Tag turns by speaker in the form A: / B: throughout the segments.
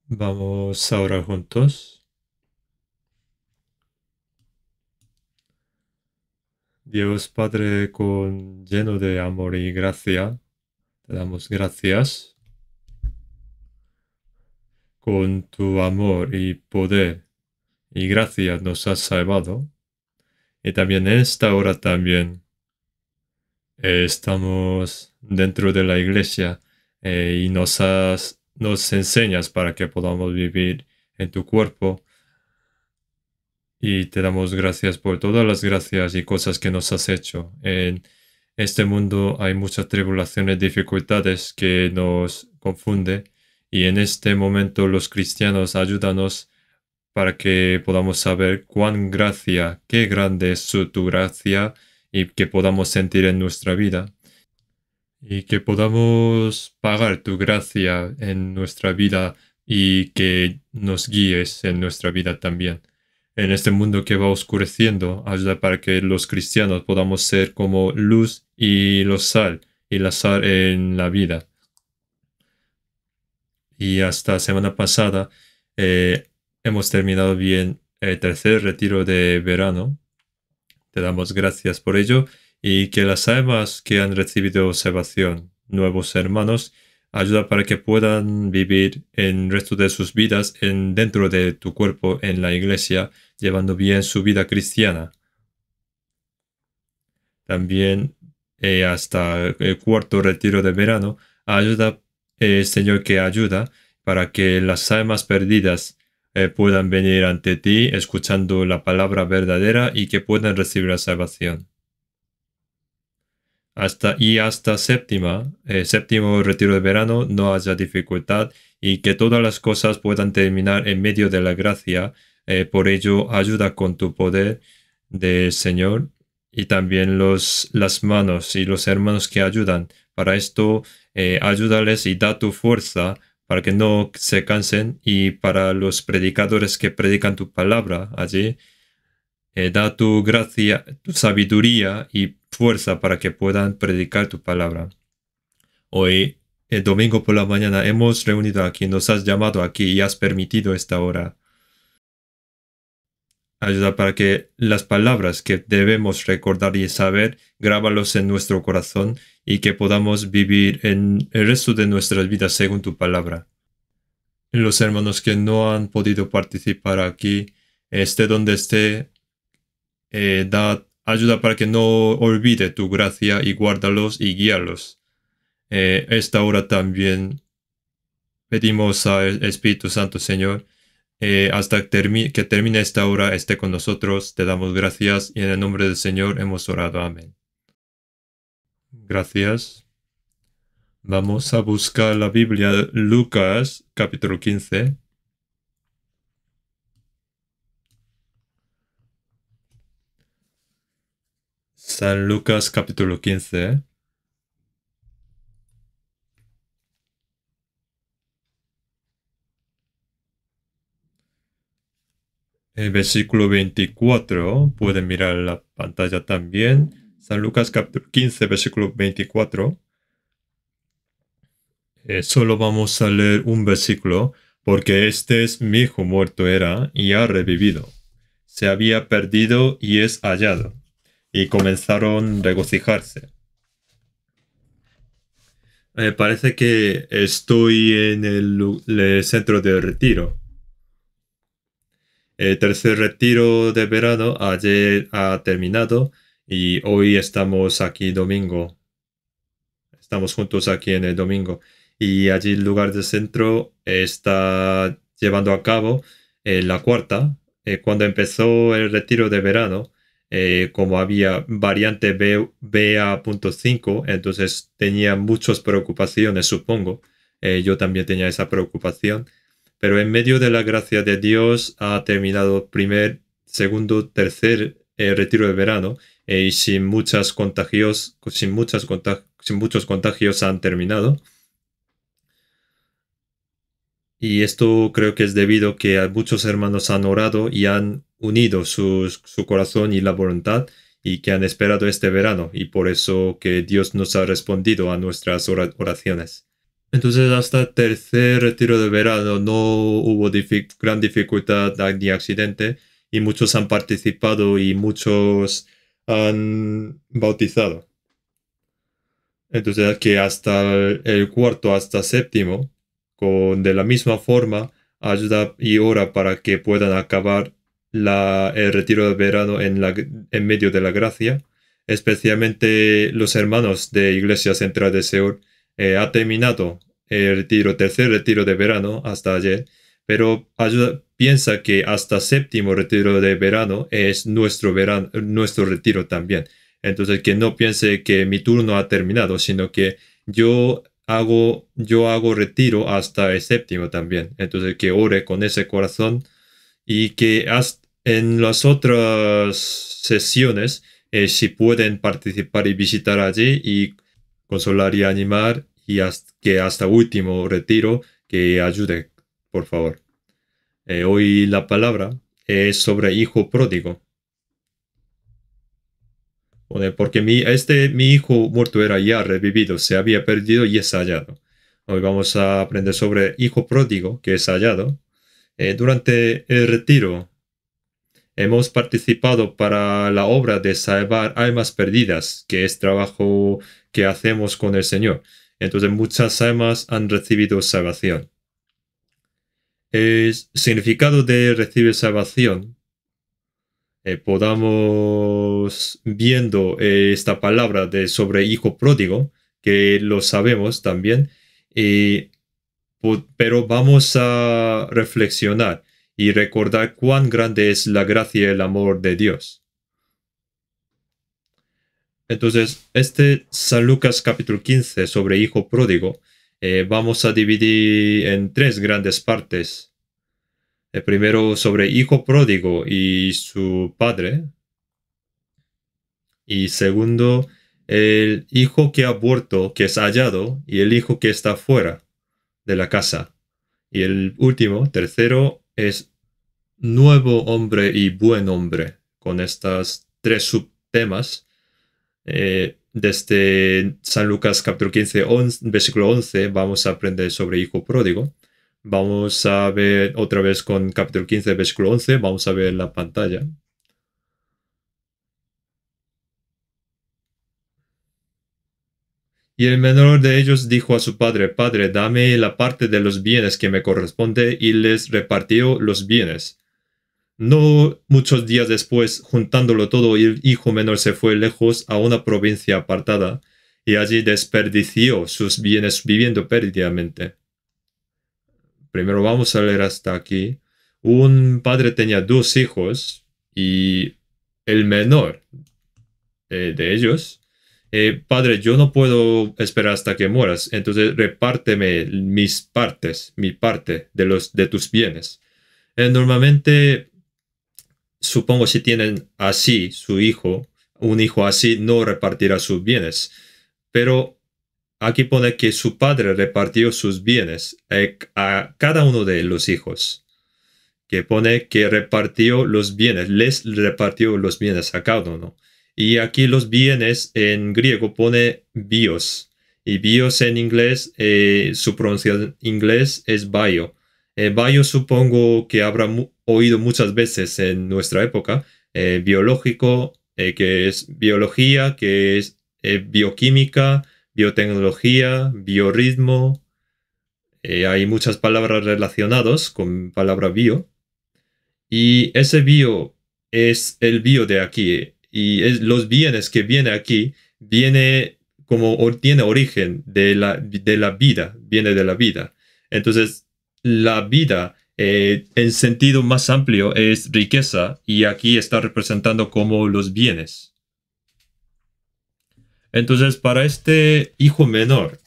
A: Vamos a orar juntos. Dios Padre lleno de amor y gracia, te damos gracias. Con tu amor y poder y gracia nos has salvado. Y también en esta hora también estamos dentro de la iglesia y nos enseñas para que podamos vivir en tu cuerpo. Y te damos gracias por todas las gracias y cosas que nos has hecho. En este mundo hay muchas tribulaciones, dificultades que nos confunde y en este momento los cristianos ayúdanos para que podamos saber qué grande es tu gracia y que podamos sentir en nuestra vida y que podamos pagar tu gracia en nuestra vida y que nos guíes en nuestra vida también. En este mundo que va oscureciendo, ayuda para que los cristianos podamos ser como luz y la sal en la vida. Y hasta semana pasada hemos terminado bien el tercer retiro de verano. Te damos gracias por ello y que las almas que han recibido salvación, nuevos hermanos, ayuda para que puedan vivir el resto de sus vidas dentro de tu cuerpo en la iglesia, llevando bien su vida cristiana. También hasta el cuarto retiro de verano, ayuda Señor que ayuda para que las almas perdidas puedan venir ante ti escuchando la palabra verdadera y que puedan recibir la salvación. Hasta séptimo retiro de verano, no haya dificultad y que todas las cosas puedan terminar en medio de la gracia. Por ello, ayuda con tu poder de Señor y también las manos y los hermanos que ayudan. Para esto, ayúdales y da tu fuerza para que no se cansen y para los predicadores que predican tu palabra allí da tu gracia, tu sabiduría y fuerza para que puedan predicar tu palabra. Hoy, el domingo por la mañana, hemos reunido aquí, nos has llamado aquí y has permitido esta hora. Ayuda para que las palabras que debemos recordar y saber, grábalos en nuestro corazón y que podamos vivir en el resto de nuestras vidas según tu palabra. Los hermanos que no han podido participar aquí, esté donde esté, ayuda para que no olvide tu gracia y guárdalos y guíalos. Esta hora también pedimos al Espíritu Santo, Señor, hasta que termine esta hora, esté con nosotros. Te damos gracias y en el nombre del Señor hemos orado. Amén. Gracias. Vamos a buscar la Biblia, Lucas, capítulo 15. San Lucas, capítulo 15. El versículo 24, pueden mirar la pantalla también. San Lucas capítulo 15, versículo 24. Solo vamos a leer un versículo, porque este es mi hijo muerto era y ha revivido. Se había perdido y es hallado. Y comenzaron a regocijarse. Parece que estoy en el centro de retiro. El tercer retiro de verano ayer ha terminado y hoy estamos aquí domingo. Estamos juntos aquí en el domingo. Y allí el lugar del centro está llevando a cabo la cuarta. Cuando empezó el retiro de verano, como había variante BA.5, entonces tenía muchas preocupaciones, supongo. Yo también tenía esa preocupación. Pero en medio de la gracia de Dios ha terminado primer, segundo, tercer retiro de verano y sin muchos contagios han terminado. Y esto creo que es debido a que muchos hermanos han orado y han unido su corazón y la voluntad y que han esperado este verano y por eso que Dios nos ha respondido a nuestras oraciones. Entonces, hasta el tercer retiro de verano no hubo gran dificultad ni accidente y muchos han participado y muchos han bautizado. Entonces, que hasta el cuarto, hasta séptimo, de la misma forma, ayuda y ora para que puedan acabar el retiro de verano en medio de la gracia. Especialmente los hermanos de Iglesia Central de Seúl ha terminado tercer retiro de verano hasta ayer, pero piensa que hasta séptimo retiro de verano es nuestro retiro también. Entonces, que no piense que mi turno ha terminado, sino que yo hago retiro hasta el séptimo también. Entonces, que ore con ese corazón y que en las otras sesiones, si pueden participar y visitar allí y consolar y animar, y que hasta último retiro, que ayude, por favor. Hoy la palabra es sobre hijo pródigo. Porque mi hijo muerto era ya revivido, se había perdido y es hallado. Hoy vamos a aprender sobre hijo pródigo, que es hallado. Durante el retiro hemos participado para la obra de salvar almas perdidas, que es trabajo que hacemos con el Señor. Entonces muchas almas han recibido salvación. El significado de recibir salvación podamos viendo esta palabra sobre hijo pródigo, que lo sabemos también, pero vamos a reflexionar y recordar cuán grande es la gracia y el amor de Dios. Entonces, San Lucas capítulo 15 sobre hijo pródigo, vamos a dividir en tres grandes partes. El primero sobre hijo pródigo y su padre. Y segundo, el hijo que ha vuelto, que es hallado, y el hijo que está fuera de la casa. Y el último, tercero, es nuevo hombre y buen hombre, con estas tres subtemas. Desde San Lucas capítulo 15, versículo 11, vamos a aprender sobre hijo pródigo. Vamos a ver otra vez con capítulo 15, versículo 11, vamos a ver la pantalla. Y el menor de ellos dijo a su padre: Padre, dame la parte de los bienes que me corresponde, y les repartió los bienes. No muchos días después, juntándolo todo, el hijo menor se fue lejos a una provincia apartada, y allí desperdició sus bienes viviendo perdidamente. Primero vamos a leer hasta aquí. Un padre tenía dos hijos, y el menor de ellos: Padre, yo no puedo esperar hasta que mueras, entonces repárteme mi parte de tus bienes. Normalmente, supongo, si tienen así un hijo así no repartirá sus bienes, pero aquí pone que su padre repartió sus bienes a cada uno de los hijos, que pone que les repartió los bienes a cada uno. Y aquí los bienes en griego pone bios. Y bios en inglés, su pronunciación en inglés es bio. Bio supongo que habrá oído muchas veces en nuestra época. Biológico, que es biología, que es bioquímica, biotecnología, biorritmo. Hay muchas palabras relacionadas con palabra bio. Y ese bio es el bio de aquí. Y los bienes que viene aquí, tiene origen de la vida, viene de la vida. Entonces, la vida, en sentido más amplio, es riqueza, y aquí está representando como los bienes. Entonces, para este hijo menor,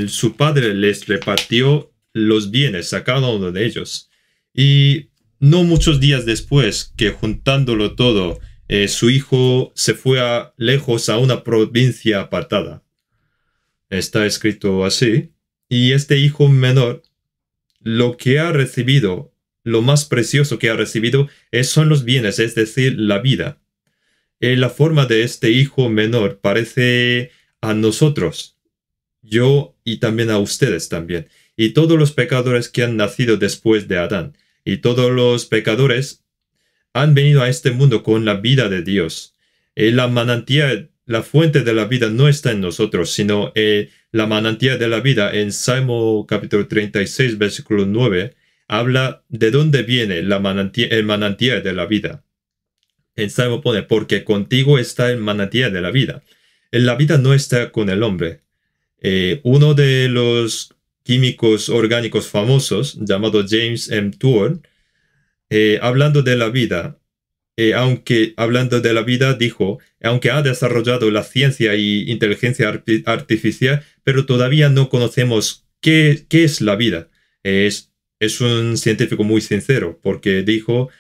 A: su padre les repartió los bienes a cada uno de ellos. Y no muchos días después, que juntándolo todo, su hijo se fue lejos a una provincia apartada. Está escrito así. Y este hijo menor, lo que ha recibido, lo más precioso que ha recibido, son los bienes, es decir, la vida. La forma de este hijo menor parece a nosotros. Yo y también a ustedes también. Y todos los pecadores que han nacido después de Adán. Y todos los pecadores han venido a este mundo con la vida de Dios. La manantial, la fuente de la vida no está en nosotros, sino la manantial de la vida en Salmo capítulo 36, versículo 9, habla de dónde viene el manantial de la vida. En Salmo pone, porque contigo está el manantial de la vida. La vida no está con el hombre. Uno de los químicos orgánicos famosos, llamado James M. Tour, hablando de la vida, dijo, aunque ha desarrollado la ciencia y inteligencia artificial, pero todavía no conocemos qué es la vida. Es un científico muy sincero, porque dijo,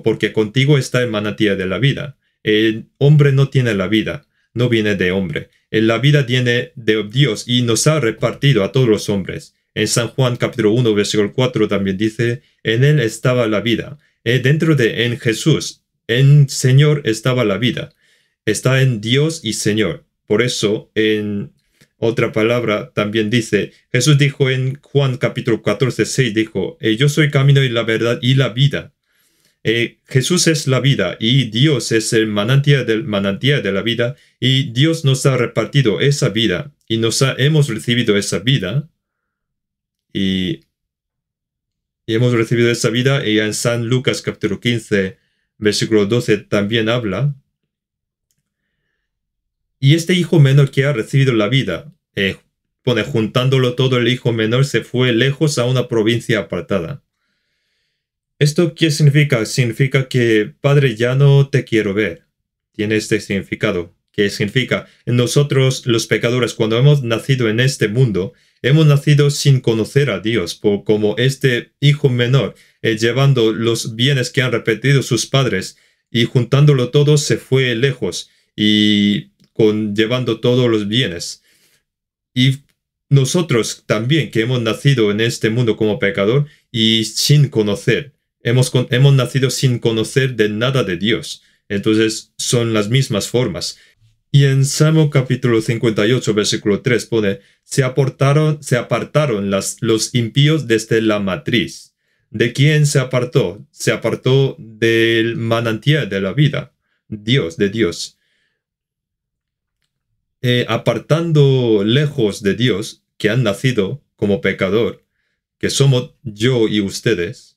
A: porque contigo está el manantial de la vida. El hombre no tiene la vida, no viene de hombre. La vida viene de Dios y nos ha repartido a todos los hombres. En San Juan capítulo 1, versículo 4 también dice, en él estaba la vida. En Jesús, en Señor estaba la vida. Está en Dios y Señor. Por eso, en otra palabra también dice, Jesús dijo en Juan capítulo 14, 6, dijo, yo soy el camino y la verdad y la vida. Jesús es la vida y Dios es el manantial de la vida, y Dios nos ha repartido esa vida y hemos recibido esa vida. Y hemos recibido esa vida, y en San Lucas capítulo 15, versículo 12 también habla. Y este hijo menor que ha recibido la vida, juntándolo todo, el hijo menor se fue lejos a una provincia apartada. ¿Esto qué significa? Significa que, Padre, ya no te quiero ver. Tiene este significado. ¿Qué significa? Nosotros, los pecadores, cuando hemos nacido en este mundo, hemos nacido sin conocer a Dios, como este hijo menor, llevando los bienes que han repetido sus padres, y juntándolo todo se fue lejos, y llevando todos los bienes. Y nosotros también, que hemos nacido en este mundo como pecador y sin conocer, hemos nacido sin conocer de nada de Dios. Entonces son las mismas formas. Y en Salmo capítulo 58, versículo 3 pone, se apartaron los impíos desde la matriz. ¿De quién se apartó? Se apartó del manantial de la vida, de Dios. Apartando lejos de Dios, que han nacido como pecador, que somos yo y ustedes.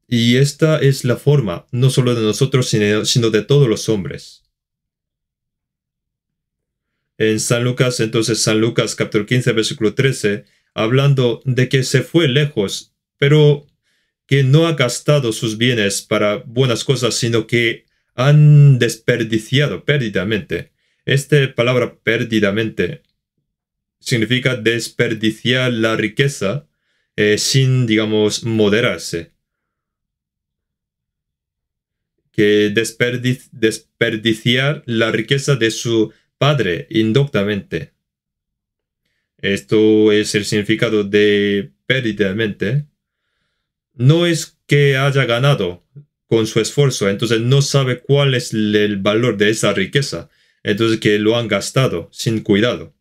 A: Y esta es la forma, no solo de nosotros, sino de todos los hombres. En San Lucas capítulo 15, versículo 13, hablando de que se fue lejos, pero que no ha gastado sus bienes para buenas cosas, sino que han desperdiciado perdidamente. Esta palabra perdidamente significa desperdiciar la riqueza sin, digamos, moderarse. Que desperdiciar la riqueza de su padre indoctamente. Esto es el significado de perdidamente. No es que haya ganado con su esfuerzo, entonces no sabe cuál es el valor de esa riqueza, entonces que lo han gastado sin cuidado,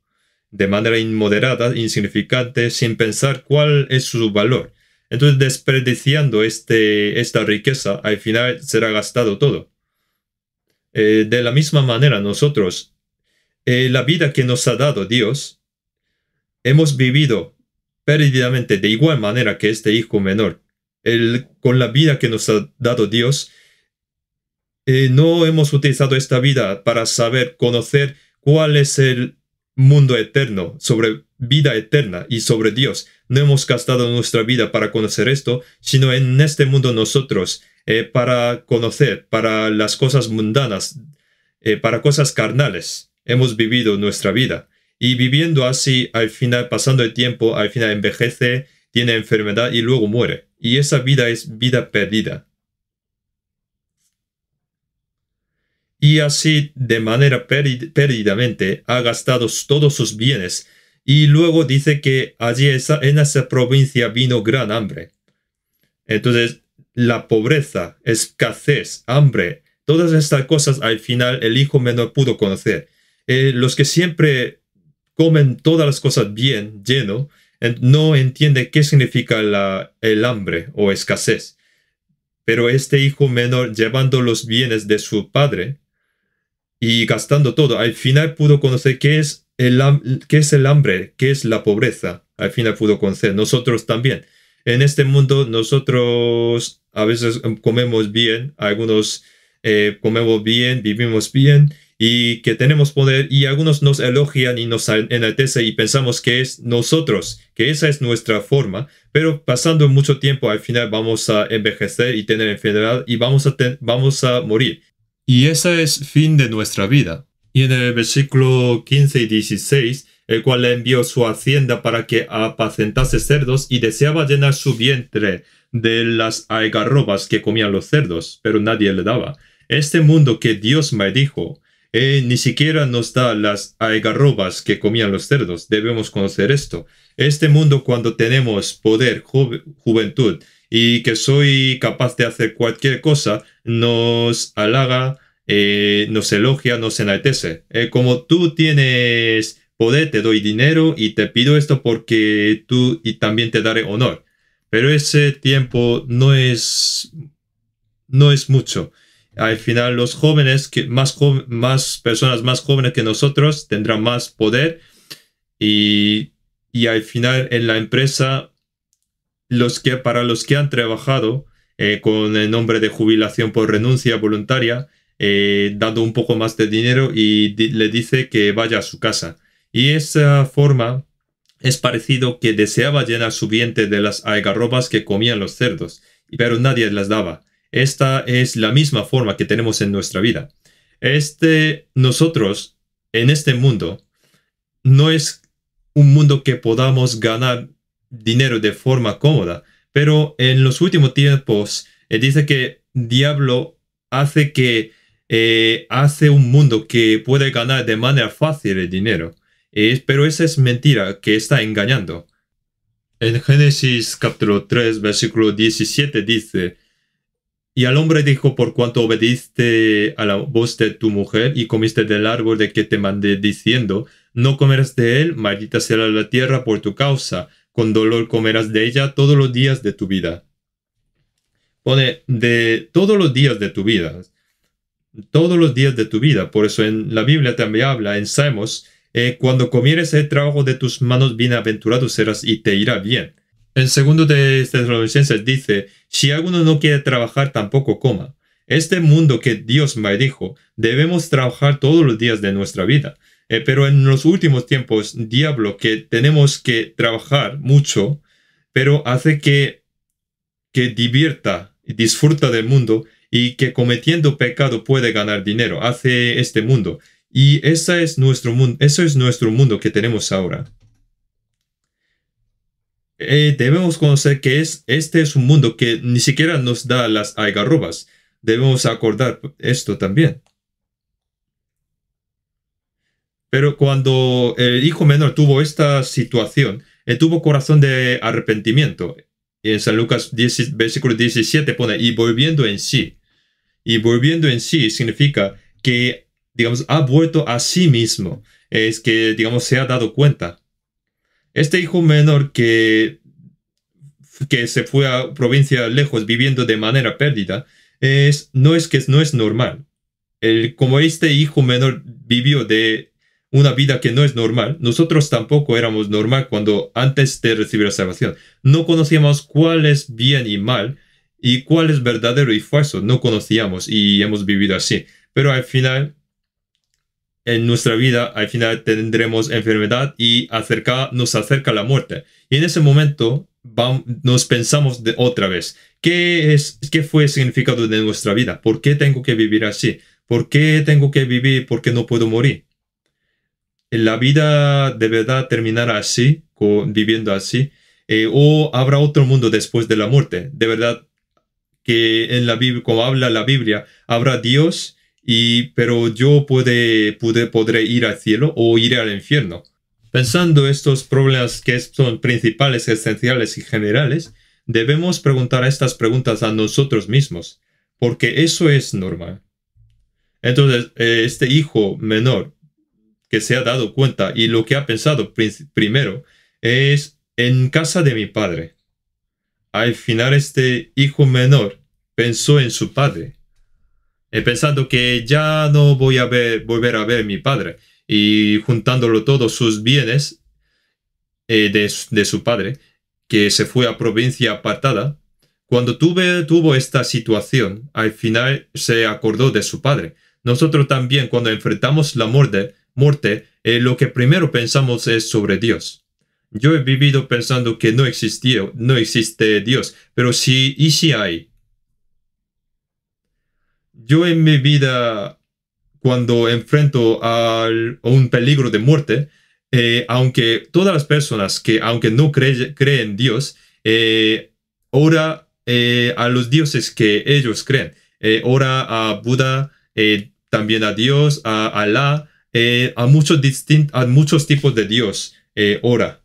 A: de manera inmoderada, insignificante, sin pensar cuál es su valor. Entonces, desperdiciando esta riqueza, al final será gastado todo. De la misma manera, nosotros, la vida que nos ha dado Dios, hemos vivido perdidamente de igual manera que este hijo menor. Con la vida que nos ha dado Dios, no hemos utilizado esta vida para conocer cuál es el mundo eterno, sobre vida eterna y sobre Dios. No hemos gastado nuestra vida para conocer esto, sino en este mundo nosotros, para conocer, para las cosas mundanas, para cosas carnales, hemos vivido nuestra vida. Y viviendo así, al final, pasando el tiempo, al final envejece, tiene enfermedad y luego muere. Y esa vida es vida perdida. Y así, de manera perdidamente, ha gastado todos sus bienes. Y luego dice que allí en esa provincia vino gran hambre. Entonces, la pobreza, escasez, hambre, todas estas cosas al final el hijo menor pudo conocer. los que siempre comen todas las cosas bien, lleno, no entienden qué significa el hambre o escasez. Pero este hijo menor, llevando los bienes de su padre y gastando todo, al final pudo conocer qué es qué es el hambre, qué es la pobreza. Al final pudo conocer. Nosotros también. En este mundo nosotros a veces comemos bien, algunos comemos bien, vivimos bien y que tenemos poder, y algunos nos elogian y nos enaltecen y pensamos que es nosotros, que esa es nuestra forma, pero pasando mucho tiempo al final vamos a envejecer y tener enfermedad y vamos a morir. Y ese es fin de nuestra vida. Y en el versículo 15 y 16, el cual le envió su hacienda para que apacentase cerdos y deseaba llenar su vientre de las algarrobas que comían los cerdos, pero nadie le daba. Este mundo que Dios maldijo, ni siquiera nos da las algarrobas que comían los cerdos. Debemos conocer esto. Este mundo, cuando tenemos poder, juventud, y que soy capaz de hacer cualquier cosa, nos halaga, nos elogia, nos enaltece. Como tú tienes poder, te doy dinero y te pido esto porque tú y también te daré honor. Pero ese tiempo no es mucho. Al final los jóvenes, más personas más jóvenes que nosotros tendrán más poder y al final en la empresa para los que han trabajado con el nombre de jubilación por renuncia voluntaria, dando un poco más de dinero y le dice que vaya a su casa. Y esa forma es parecido que deseaba llenar su vientre de las algarrobas que comían los cerdos, pero nadie las daba. Esta es la misma forma que tenemos en nuestra vida. Nosotros, en este mundo, no es un mundo que podamos ganar dinero de forma cómoda, pero en los últimos tiempos dice que diablo hace un mundo que puede ganar de manera fácil el dinero. Pero esa es mentira, que está engañando. En Génesis capítulo 3, versículo 17 dice: y al hombre dijo, por cuanto obediste a la voz de tu mujer y comiste del árbol de que te mandé diciendo, no comerás de él, maldita será la tierra por tu causa, con dolor comerás de ella todos los días de tu vida. Pone de todos los días de tu vida. Todos los días de tu vida. Por eso en la Biblia también habla, en Salmos, cuando comieres el trabajo de tus manos, bienaventurado serás y te irá bien. En segundo de Tesalonicenses dice, si alguno no quiere trabajar, tampoco coma. Este mundo que Dios maldijo, debemos trabajar todos los días de nuestra vida. Pero en los últimos tiempos, diablo, que tenemos que trabajar mucho, pero hace que divierta y disfruta del mundo y que cometiendo pecado puede ganar dinero. Hace este mundo. Y ese es nuestro mundo, eso es nuestro mundo que tenemos ahora. Debemos conocer que este es un mundo que ni siquiera nos da las algarrobas. Debemos acordar esto también. Pero cuando el hijo menor tuvo esta situación, tuvo corazón de arrepentimiento. En San Lucas 10, versículo 17 pone, y volviendo en sí. Y volviendo en sí significa que, digamos, ha vuelto a sí mismo. Es que, digamos, se ha dado cuenta. Este hijo menor que se fue a provincia lejos viviendo de manera perdida, no es normal. Como este hijo menor vivió de una vida que no es normal, nosotros tampoco éramos normal cuando antes de recibir la salvación. No conocíamos cuál es bien y mal y cuál es verdadero y falso. No conocíamos y hemos vivido así. Pero al final, en nuestra vida, al final tendremos enfermedad y nos acerca la muerte. Y en ese momento nos pensamos otra vez, ¿qué fue el significado de nuestra vida? ¿Por qué tengo que vivir así? ¿Por qué tengo que vivir? ¿Por qué no puedo morir? ¿La vida de verdad terminará así, viviendo así? ¿O habrá otro mundo después de la muerte? De verdad que en la Biblia, como habla la Biblia, habrá Dios, pero yo podré ir al cielo o iré al infierno. Pensando estos problemas que son principales, esenciales y generales, debemos preguntar estas preguntas a nosotros mismos, porque eso es normal. Entonces, este hijo menor que se ha dado cuenta y lo que ha pensado primero es en casa de mi padre. Al final este hijo menor pensó en su padre, pensando que ya no voy a volver a ver a mi padre, y juntándolo todos sus bienes de su padre, que se fue a provincia apartada. Cuando tuvo esta situación, al final se acordó de su padre. Nosotros también, cuando enfrentamos la muerte, lo que primero pensamos es sobre Dios. Yo he vivido pensando que no existe Dios, pero sí, ¿y si hay? Yo en mi vida, cuando enfrento a un peligro de muerte, aunque todas las personas que, aunque no creen en Dios, ora a los dioses que ellos creen. Ora a Buda, también a Dios, a Alá, a muchos tipos de Dios. Ora.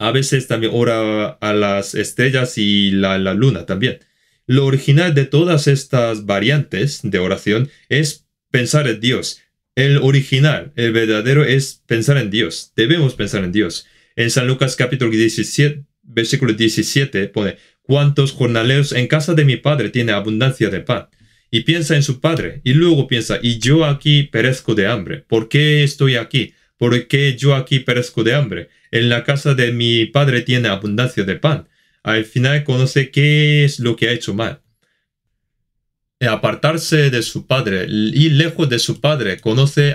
A: A veces también ora a las estrellas y la luna también. Lo original de todas estas variantes de oración es pensar en Dios. El original, el verdadero, es pensar en Dios. Debemos pensar en Dios. En San Lucas capítulo 17, versículo 17 pone: ¿cuántos jornaleros en casa de mi padre tiene abundancia de pan? Y piensa en su padre, y luego piensa: y yo aquí perezco de hambre. ¿Por qué estoy aquí? ¿Por qué yo aquí perezco de hambre? En la casa de mi padre tiene abundancia de pan. Al final conoce qué es lo que ha hecho mal. Apartarse de su padre y lejos de su padre,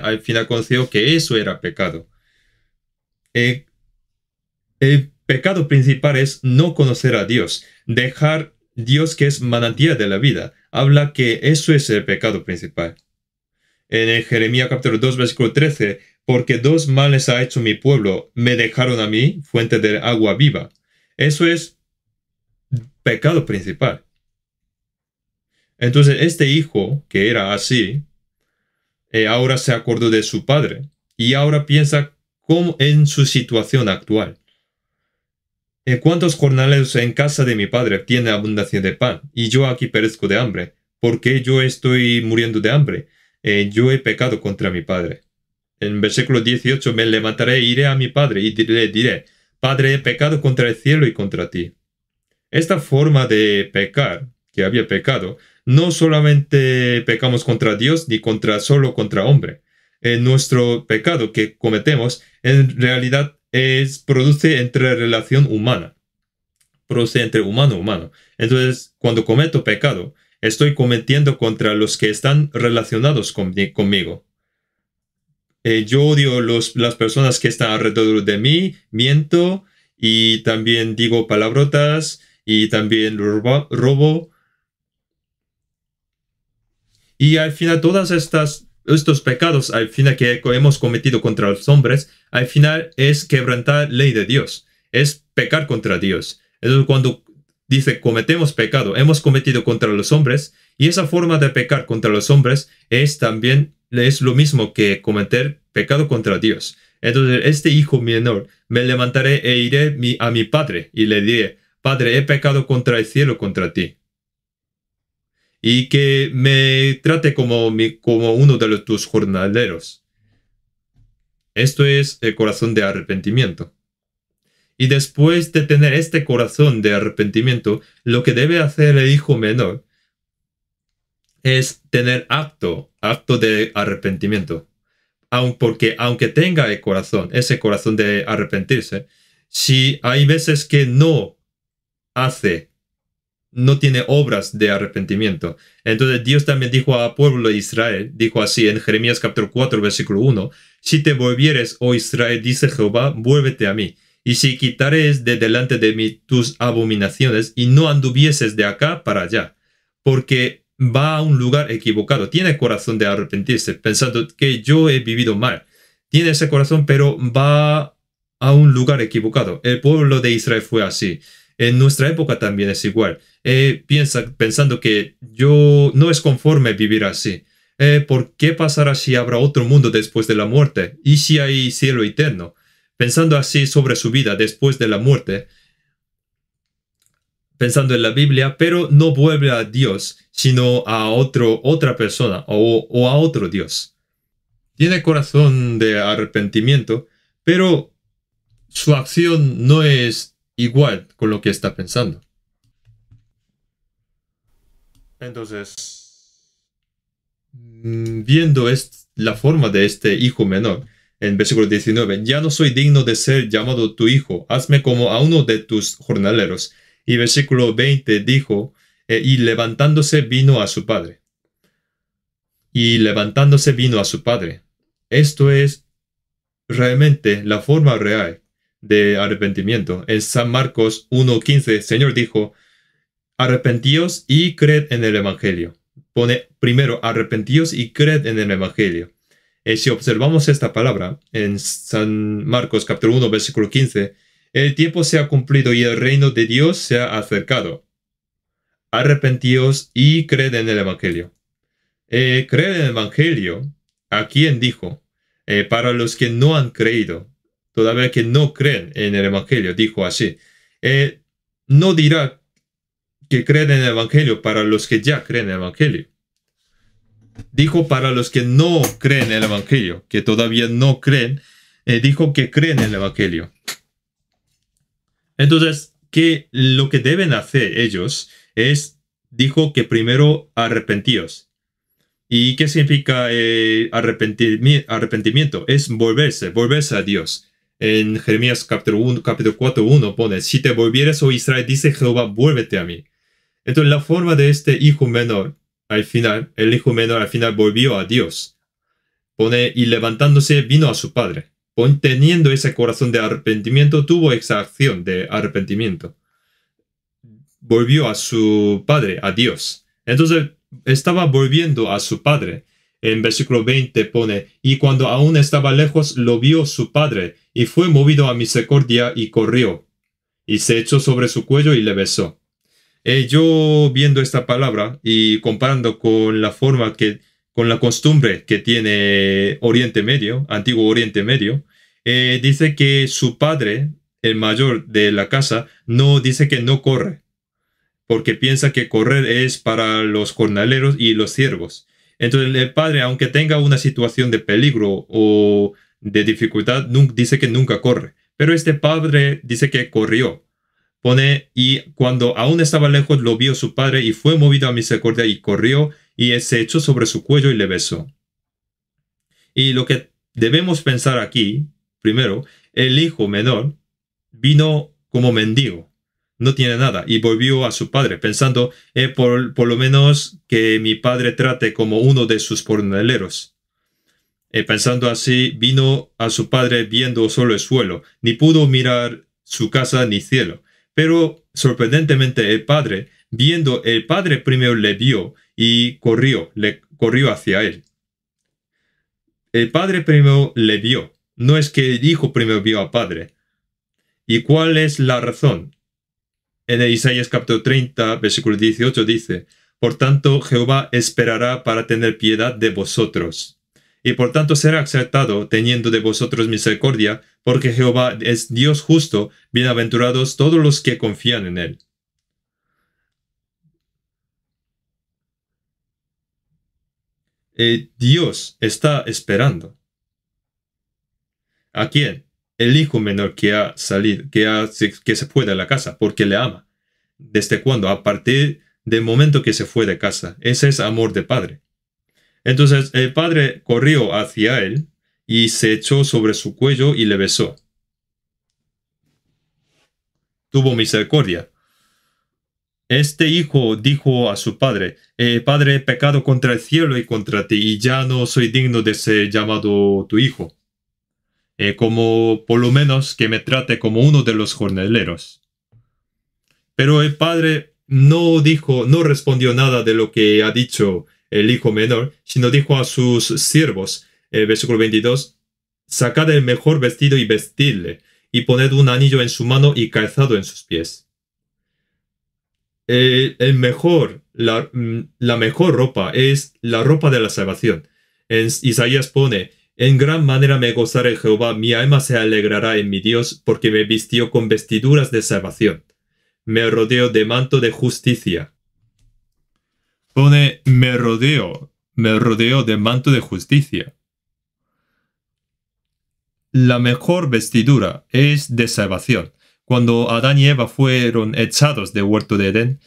A: al final conoció que eso era pecado. El pecado principal es no conocer a Dios, dejar Dios, que es manantial de la vida. Habla que eso es el pecado principal. En el Jeremías capítulo 2, versículo 13, porque dos males ha hecho mi pueblo, me dejaron a mí, fuente de agua viva. Eso es pecado principal. Entonces este hijo, que era así, ahora se acordó de su padre y ahora piensa cómo en su situación actual. ¿Cuántos jornaleros en casa de mi padre tiene abundancia de pan? Y yo aquí perezco de hambre. ¿Por qué yo estoy muriendo de hambre? Yo he pecado contra mi padre. En versículo 18, me levantaré, iré a mi padre y le diré: Padre, he pecado contra el cielo y contra ti. Esta forma de pecar, que había pecado, no solamente pecamos contra Dios ni solo contra hombre. Nuestro pecado que cometemos en realidad produce entre relación humana. Produce entre humano a humano. Entonces, cuando cometo pecado, estoy cometiendo contra los que están relacionados conmigo. Yo odio las personas que están alrededor de mí, miento y también digo palabrotas y también robo. Y al final todas estos pecados, al final que hemos cometido contra los hombres, al final es quebrantar ley de Dios, es pecar contra Dios. Entonces cuando dice cometemos pecado, hemos cometido contra los hombres, y esa forma de pecar contra los hombres es lo mismo que cometer pecado contra Dios. Entonces este hijo menor, me levantaré e iré a mi padre y le diré: Padre, he pecado contra el cielo, contra ti. Y que me trate como uno de tus jornaleros. Esto es el corazón de arrepentimiento. Y después de tener este corazón de arrepentimiento, lo que debe hacer el hijo menor es tener acto de arrepentimiento. Porque aunque tenga ese corazón de arrepentirse, si hay veces que no tiene obras de arrepentimiento. Entonces Dios también dijo al pueblo de Israel, dijo así en Jeremías capítulo 4, versículo 1, si te volvieres, oh Israel, dice Jehová, vuélvete a mí. Y si quitares de delante de mí tus abominaciones y no anduvieses de acá para allá, porque va a un lugar equivocado, tiene corazón de arrepentirse, pensando que yo he vivido mal. Tiene ese corazón, pero va a un lugar equivocado. El pueblo de Israel fue así. En nuestra época también es igual. Pensando que yo no es conforme vivir así. ¿Por qué pasará si habrá otro mundo después de la muerte? ¿Y si hay cielo eterno? Pensando así sobre su vida después de la muerte, pensando en la Biblia, pero no vuelve a Dios, sino a otra persona o a otro Dios. tiene corazón de arrepentimiento, pero su acción no es igual con lo que está pensando. Entonces, viendo la forma de este hijo menor, en versículo 19, ya no soy digno de ser llamado tu hijo, hazme como a uno de tus jornaleros. Y versículo 20 dijo, y levantándose vino a su padre. Y levantándose vino a su padre. Esto es realmente la forma real de arrepentimiento. En San Marcos 1:15, el Señor dijo, arrepentíos y creed en el Evangelio. Pone primero, arrepentíos y creed en el Evangelio. Si observamos esta palabra en San Marcos capítulo 1, versículo 15, el tiempo se ha cumplido y el reino de Dios se ha acercado. Arrepentíos y creed en el Evangelio. Creer en el Evangelio, ¿a quién dijo? Para los que no han creído, todavía que no creen en el Evangelio, dijo así. No dirá que creen en el Evangelio para los que ya creen en el Evangelio. Dijo para los que no creen en el Evangelio, que todavía no creen, dijo que creen en el Evangelio. Entonces, lo que deben hacer ellos es, dijo que primero arrepentíos. ¿Y qué significa arrepentimiento? Es volverse a Dios. En Jeremías capítulo 4:1 pone, si te volvieres, oh Israel, dice Jehová, vuélvete a mí. Entonces la forma de este hijo menor, el hijo menor al final volvió a Dios. Pone, y levantándose vino a su padre. Teniendo ese corazón de arrepentimiento, tuvo esa acción de arrepentimiento. Volvió a su padre, a Dios. Entonces estaba volviendo a su padre. En versículo 20 pone, y cuando aún estaba lejos, lo vio su padre, y fue movido a misericordia y corrió, y se echó sobre su cuello y le besó. Yo viendo esta palabra y comparando con la forma con la costumbre que tiene Oriente Medio, Antiguo Oriente Medio, dice que su padre, el mayor de la casa, no dice que no corre, porque piensa que correr es para los jornaleros y los siervos. Entonces el padre, aunque tenga una situación de peligro o de dificultad, dice que nunca corre. Pero este padre dice que corrió. Pone, y cuando aún estaba lejos lo vio su padre y fue movido a misericordia y corrió y se echó sobre su cuello y le besó. Y lo que debemos pensar aquí, primero, el hijo menor vino como mendigo, no tiene nada, y volvió a su padre, pensando, por lo menos que mi padre trate como uno de sus jornaleros. Pensando así, vino a su padre viendo solo el suelo, ni pudo mirar su casa ni cielo. Pero sorprendentemente el padre primero le vio y corrió hacia él. El padre primero le vio, no es que el hijo primero vio al padre. ¿Y cuál es la razón? En el Isaías capítulo 30, versículo 18 dice, por tanto Jehová esperará para tener piedad de vosotros. Y por tanto será aceptado teniendo de vosotros misericordia, porque Jehová es Dios justo, bienaventurados todos los que confían en él. Dios está esperando. ¿A quién? El hijo menor que ha salido, que se fue de la casa, porque le ama. ¿Desde cuándo? A partir del momento que se fue de casa. Ese es amor de padre. Entonces el padre corrió hacia él y se echó sobre su cuello y le besó. Tuvo misericordia. Este hijo dijo a su padre, Padre, he pecado contra el cielo y contra ti, y ya no soy digno de ser llamado tu hijo. Como por lo menos que me trate como uno de los jornaleros. Pero el padre no respondió nada de lo que ha dicho el hijo menor, sino dijo a sus siervos, versículo 22, sacad el mejor vestido y vestidle, y poned un anillo en su mano y calzado en sus pies. La mejor ropa es la ropa de la salvación. En Isaías pone, en gran manera me gozaré en Jehová, mi alma se alegrará en mi Dios, porque me vistió con vestiduras de salvación. Me rodeo de manto de justicia. Pone, me rodeo de manto de justicia. la mejor vestidura es de salvación. Cuando Adán y Eva fueron echados del huerto de Edén,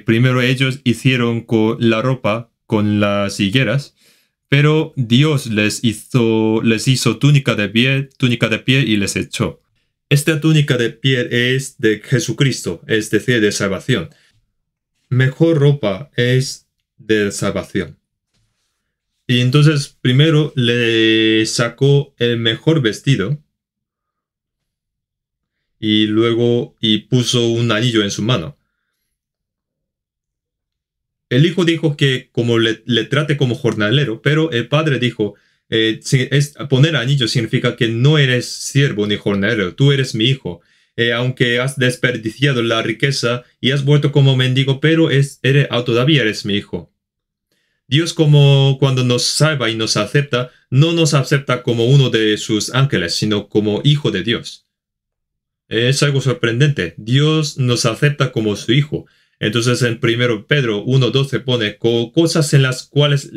A: primero ellos hicieron con la ropa con las higueras, pero Dios les hizo túnica de piel y les echó. Esta túnica de piel es de Jesucristo, es decir, de salvación. Mejor ropa es de salvación. Y entonces primero le sacó el mejor vestido y luego puso un anillo en su mano. El hijo dijo que como le trate como jornalero, pero el padre dijo, poner anillo significa que no eres siervo ni jornalero, tú eres mi hijo. Aunque has desperdiciado la riqueza y has vuelto como mendigo, pero todavía eres mi hijo. Dios, como cuando nos salva y nos acepta, no nos acepta como uno de sus ángeles, sino como hijo de Dios. Es algo sorprendente. Dios nos acepta como su hijo. Entonces en 1 Pedro 1:12 pone cosas en las cuales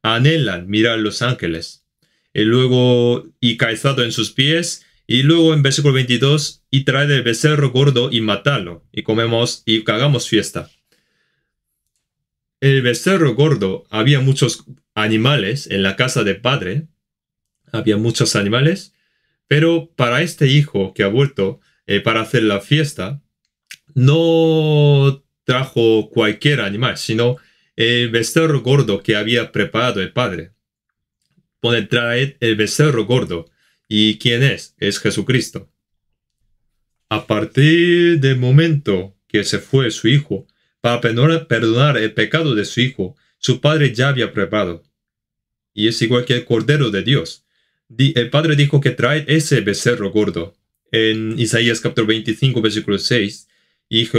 A: anhelan mirar los ángeles. Y luego, y calzado en sus pies. Y luego en versículo 22, y traed el becerro gordo y matadlo. Y comemos y hagamos fiesta. El becerro gordo, había muchos animales en la casa del padre. Había muchos animales. Pero para este hijo que ha vuelto para hacer la fiesta, no trajo cualquier animal, sino el becerro gordo que había preparado el padre. Pone, traed el becerro gordo. ¿Y quién es? Es Jesucristo. A partir del momento que se fue su hijo, para perdonar el pecado de su hijo, su padre ya había preparado. Y es igual que el Cordero de Dios. El padre dijo que traed ese becerro gordo. En Isaías capítulo 25, versículo 6, y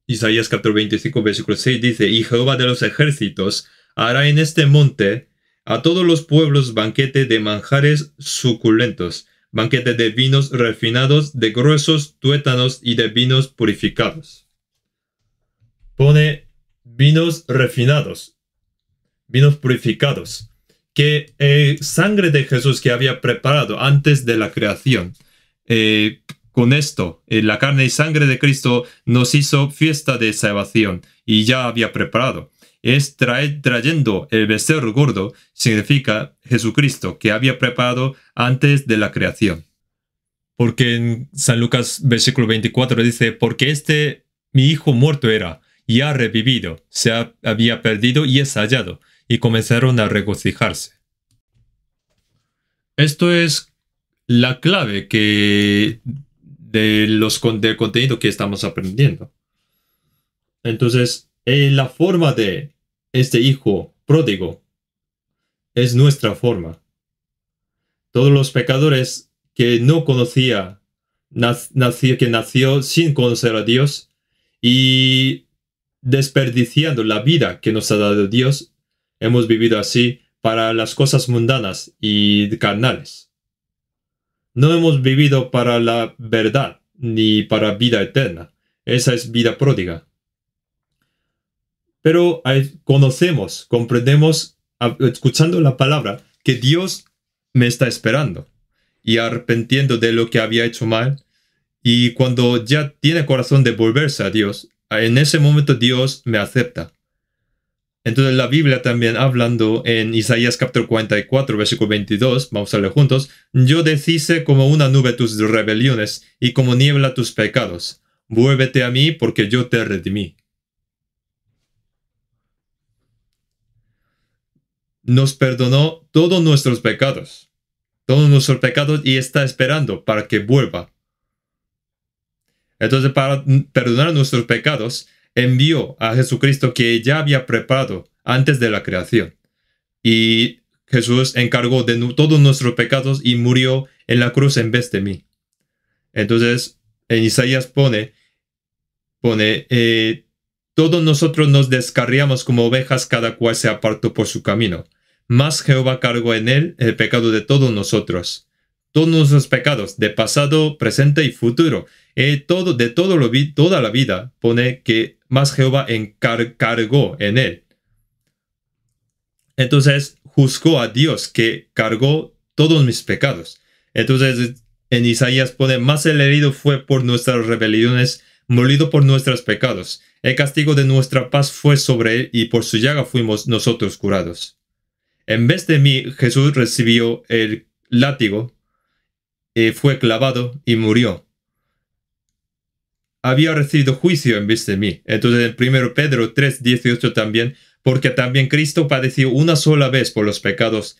A: Isaías capítulo 25, versículo 6 dice, y Jehová de los ejércitos hará en este monte a todos los pueblos banquete de manjares suculentos, banquete de vinos refinados, de gruesos tuétanos y de vinos purificados. Pone vinos refinados, vinos purificados, que sangre de Jesús que había preparado antes de la creación. Con esto, la carne y sangre de Cristo nos hizo fiesta de salvación y ya había preparado. Trayendo el becerro gordo significa Jesucristo que había preparado antes de la creación. Porque en San Lucas versículo 24 dice, porque mi hijo muerto era y ha revivido, había perdido y es hallado, y comenzaron a regocijarse. Esto es la clave del contenido que estamos aprendiendo. Entonces, la forma de este hijo pródigo es nuestra forma. Todos los pecadores que no conocía, que nació sin conocer a Dios y desperdiciando la vida que nos ha dado Dios, hemos vivido así para las cosas mundanas y carnales. No hemos vivido para la verdad ni para vida eterna. Esa es vida pródiga. Pero comprendemos, escuchando la palabra, que Dios me está esperando y arrepentiendo de lo que había hecho mal. Y cuando ya tiene corazón de volverse a Dios, en ese momento Dios me acepta. Entonces la Biblia también hablando en Isaías capítulo 44, versículo 22, vamos a leer juntos, yo deshice como una nube tus rebeliones y como niebla tus pecados. Vuélvete a mí porque yo te redimí. Nos perdonó todos nuestros pecados y está esperando para que vuelva. Entonces, para perdonar nuestros pecados, envió a Jesucristo que ya había preparado antes de la creación. Y Jesús encargó de todos nuestros pecados y murió en la cruz en vez de mí. Entonces, en Isaías pone, todos nosotros nos descarriamos como ovejas, cada cual se apartó por su camino. Mas Jehová cargó en él el pecado de todos nosotros. Todos nuestros pecados, de pasado, presente y futuro. Toda la vida pone que más Jehová cargó en él. Entonces juzgó a Dios que cargó todos mis pecados. Entonces en Isaías pone, más el herido fue por nuestras rebeliones, molido por nuestros pecados. El castigo de nuestra paz fue sobre él y por su llaga fuimos nosotros curados. En vez de mí, Jesús recibió el látigo, fue clavado y murió. Había recibido juicio en vez de mí. Entonces en 1 Pedro 3:18 también, porque también Cristo padeció una sola vez por los pecados,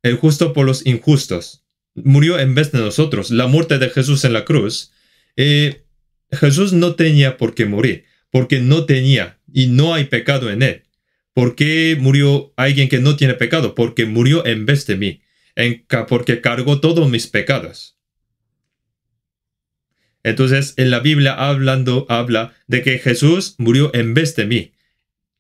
A: el justo por los injustos. Murió en vez de nosotros. La muerte de Jesús en la cruz. Jesús no tenía por qué morir, porque no tenía y no hay pecado en él. ¿Por qué murió alguien que no tiene pecado? Porque murió en vez de mí, porque cargó todos mis pecados. Entonces, en la Biblia habla de que Jesús murió en vez de mí,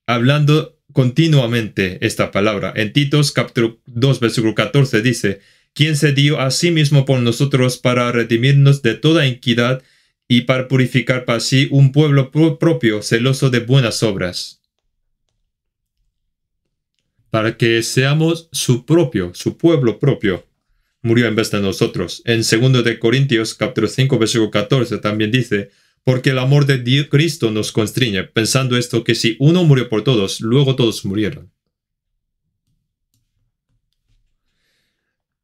A: hablando continuamente esta palabra. En Titos capítulo 2, versículo 14 dice, quien se dio a sí mismo por nosotros para redimirnos de toda iniquidad y para purificar para sí un pueblo propio, celoso de buenas obras. Para que seamos su pueblo propio. Murió en vez de nosotros. En 2 de Corintios, capítulo 5, versículo 14, también dice, porque el amor de Cristo nos constriñe, pensando esto, que si uno murió por todos, luego todos murieron.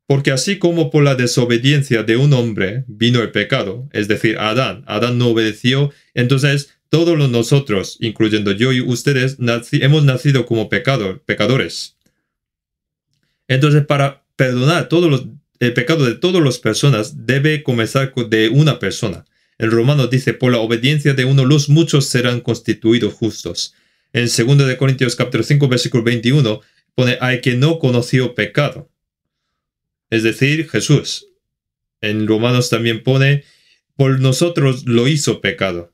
A: Porque así como por la desobediencia de un hombre vino el pecado, es decir, Adán no obedeció, entonces todos nosotros, incluyendo yo y ustedes, hemos nacido como pecadores. Entonces, para perdonar el pecado de todas las personas, debe comenzar de una persona. En Romanos dice, por la obediencia de uno, los muchos serán constituidos justos. En 2 de Corintios capítulo 5, versículo 21, pone, al que no conoció pecado. Es decir, Jesús. En Romanos también pone, por nosotros lo hizo pecado.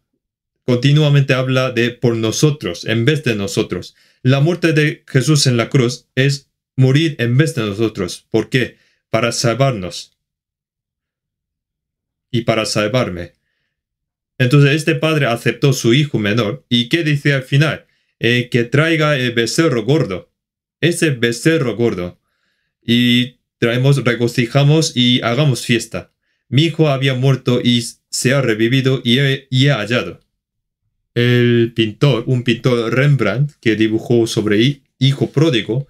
A: Continuamente habla de por nosotros, en vez de nosotros. La muerte de Jesús en la cruz es morir en vez de nosotros. ¿Por qué? Para salvarnos. Y para salvarme. Entonces este padre aceptó su hijo menor. ¿Y qué dice al final? Que traiga el becerro gordo. Ese becerro gordo. Y regocijamos y hagamos fiesta. Mi hijo había muerto y se ha revivido y he hallado. Un pintor Rembrandt, que dibujó sobre hijo pródigo,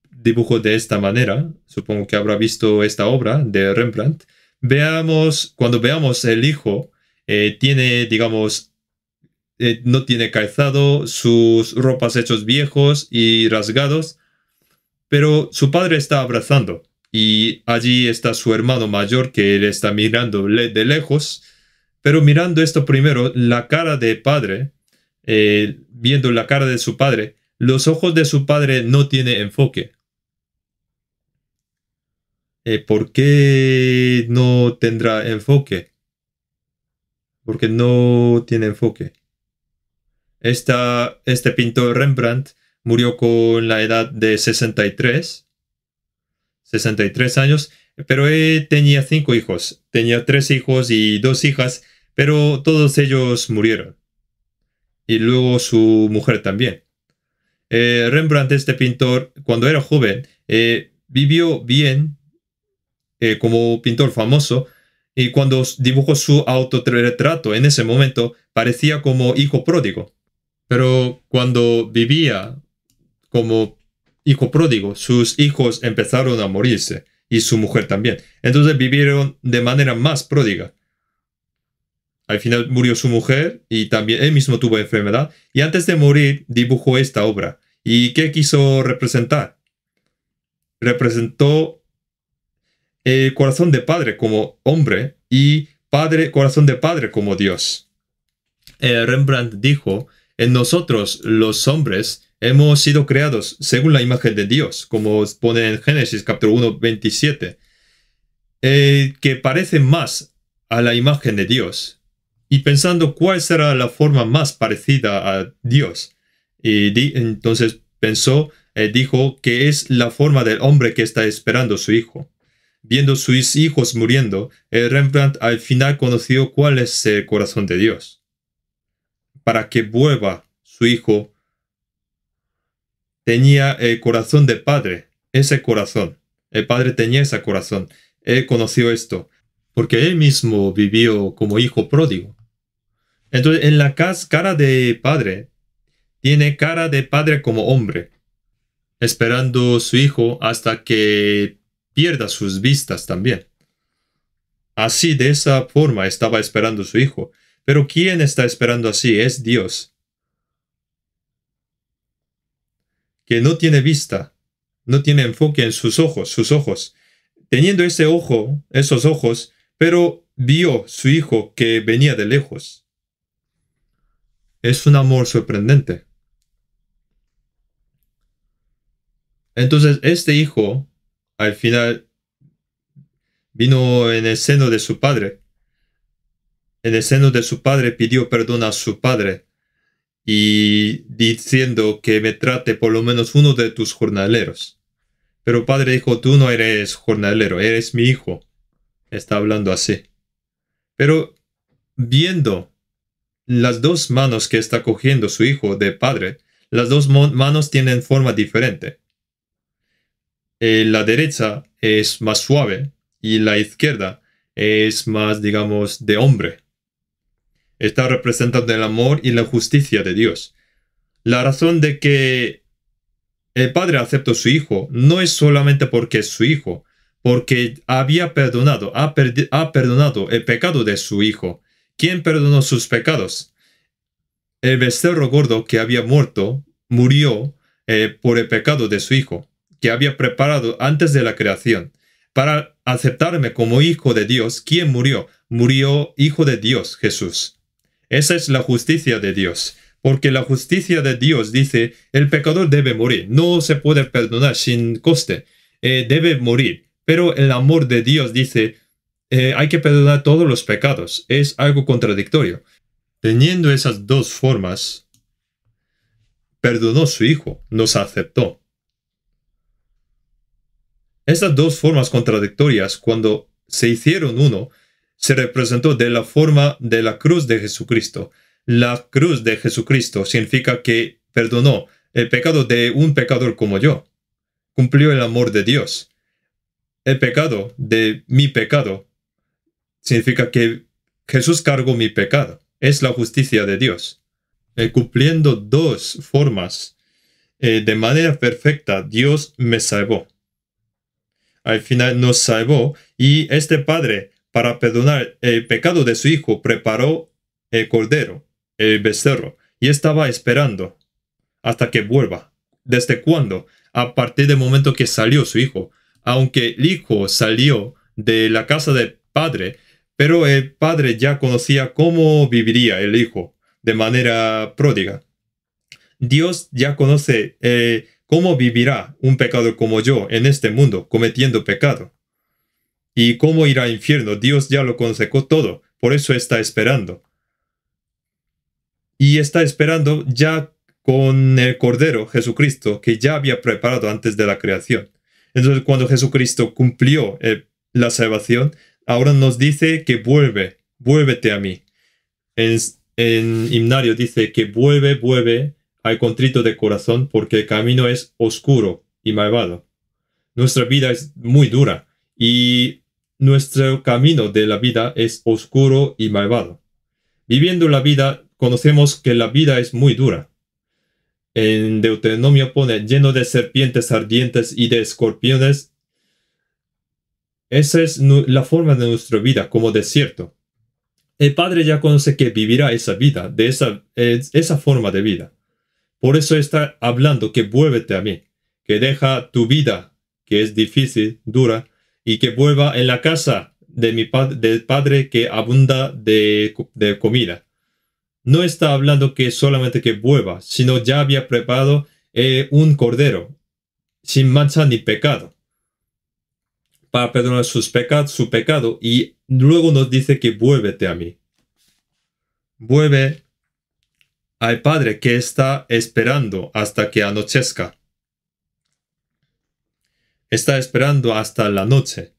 A: dibujó de esta manera. Supongo que habrá visto esta obra de Rembrandt. Cuando veamos el hijo, tiene, digamos, no tiene calzado, sus ropas hechos viejos y rasgados, pero su padre está abrazando. Y allí está su hermano mayor que le está mirando de lejos. Pero mirando esto primero, la cara de padre, viendo la cara de su padre, los ojos de su padre no tienen enfoque. ¿Por qué no tendrá enfoque? Porque no tiene enfoque. Este pintor Rembrandt murió con la edad de 63 años, pero él tenía 5 hijos. Tenía 3 hijos y 2 hijas, pero todos ellos murieron. Y luego su mujer también. Rembrandt, este pintor, cuando era joven, vivió bien como pintor famoso, y cuando dibujó su autorretrato en ese momento, parecía como hijo pródigo. Pero cuando vivía como hijo pródigo, sus hijos empezaron a morirse y su mujer también. Entonces vivieron de manera más pródiga. Al final murió su mujer y también él mismo tuvo enfermedad. Y antes de morir dibujó esta obra. ¿Y qué quiso representar? Representó el corazón de padre como hombre y corazón de padre como Dios. Rembrandt dijo, en nosotros los hombres hemos sido creados según la imagen de Dios, como pone en Génesis capítulo 1, 27, que parecen más a la imagen de Dios. Y pensando cuál será la forma más parecida a Dios. Y entonces dijo que es la forma del hombre que está esperando a su hijo. Viendo sus hijos muriendo, Rembrandt al final conoció cuál es el corazón de Dios. Para que vuelva su hijo, tenía el corazón de padre, ese corazón. El padre tenía ese corazón. Él conoció esto, porque él mismo vivió como hijo pródigo. Entonces, en la cara de padre, tiene cara de padre como hombre, esperando su hijo hasta que pierda sus vistas también. Así, de esa forma, estaba esperando su hijo. Pero ¿quién está esperando así? Es Dios, que no tiene vista, no tiene enfoque en sus ojos. Teniendo ese ojo, esos ojos, pero vio su hijo que venía de lejos. Es un amor sorprendente. Entonces, este hijo, al final, vino en el seno de su padre. En el seno de su padre pidió perdón a su padre y diciendo que me trate por lo menos uno de tus jornaleros. Pero el padre dijo, tú no eres jornalero, eres mi hijo. Está hablando así. Pero viendo las dos manos que está cogiendo su hijo de padre, las dos manos tienen forma diferente. La derecha es más suave y la izquierda es más, digamos, de hombre. Está representando el amor y la justicia de Dios. La razón de que el padre aceptó a su hijo no es solamente porque es su hijo, porque había perdonado, ha perdonado el pecado de su hijo. ¿Quién perdonó sus pecados? El becerro gordo que había muerto murió por el pecado de su hijo, que había preparado antes de la creación. Para aceptarme como hijo de Dios, ¿quién murió? Murió hijo de Dios, Jesús. Esa es la justicia de Dios. Porque la justicia de Dios dice, el pecador debe morir. No se puede perdonar sin coste. Debe morir. Pero el amor de Dios dice, hay que perdonar todos los pecados. Es algo contradictorio. Teniendo esas dos formas, perdonó a su hijo, nos aceptó. Esas dos formas contradictorias, cuando se hicieron uno, se representó de la forma de la cruz de Jesucristo. La cruz de Jesucristo significa que perdonó el pecado de un pecador como yo. Cumplió el amor de Dios. El pecado de mi pecado significa que Jesús cargó mi pecado. Es la justicia de Dios. Cumpliendo dos formas de manera perfecta, Dios me salvó. Al final nos salvó y este padre, para perdonar el pecado de su hijo, preparó el cordero, el becerro, y estaba esperando hasta que vuelva. ¿Desde cuándo? A partir del momento que salió su hijo. Aunque el hijo salió de la casa del padre, pero el padre ya conocía cómo viviría el hijo de manera pródiga. Dios ya conoce cómo vivirá un pecador como yo en este mundo cometiendo pecado. Y cómo irá al infierno. Dios ya lo conoce todo. Por eso está esperando. Y está esperando ya con el Cordero Jesucristo que ya había preparado antes de la creación. Entonces cuando Jesucristo cumplió la salvación, ahora nos dice que vuélvete a mí. En himnario dice que vuelve al contrito de corazón porque el camino es oscuro y malvado. Nuestra vida es muy dura y nuestro camino de la vida es oscuro y malvado. Viviendo la vida, conocemos que la vida es muy dura. En Deuteronomio pone lleno de serpientes ardientes y de escorpiones. Esa es la forma de nuestra vida, como desierto. El Padre ya conoce que vivirá esa vida, de esa forma de vida. Por eso está hablando que vuélvete a mí, que deja tu vida, que es difícil, dura, y que vuelva en la casa de del Padre que abunda de comida. No está hablando que solamente que vuelva, sino ya había preparado un cordero, sin mancha ni pecado, para perdonar su pecado, y luego nos dice que vuélvete a mí. Vuelve al Padre que está esperando hasta que anochezca. Está esperando hasta la noche.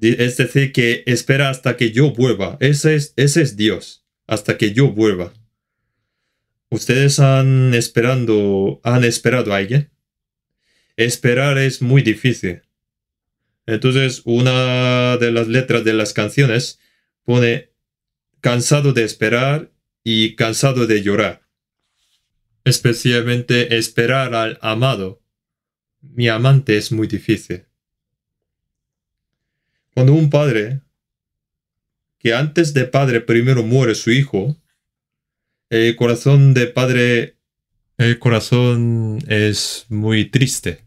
A: Es decir, que espera hasta que yo vuelva. Ese es Dios, hasta que yo vuelva. ¿Ustedes han esperado a alguien? Esperar es muy difícil. Entonces, una de las letras de las canciones pone cansado de esperar y cansado de llorar. Especialmente esperar al amado. Mi amante es muy difícil. Cuando un padre, que antes de padre primero muere su hijo, el corazón de padre, el corazón es muy triste.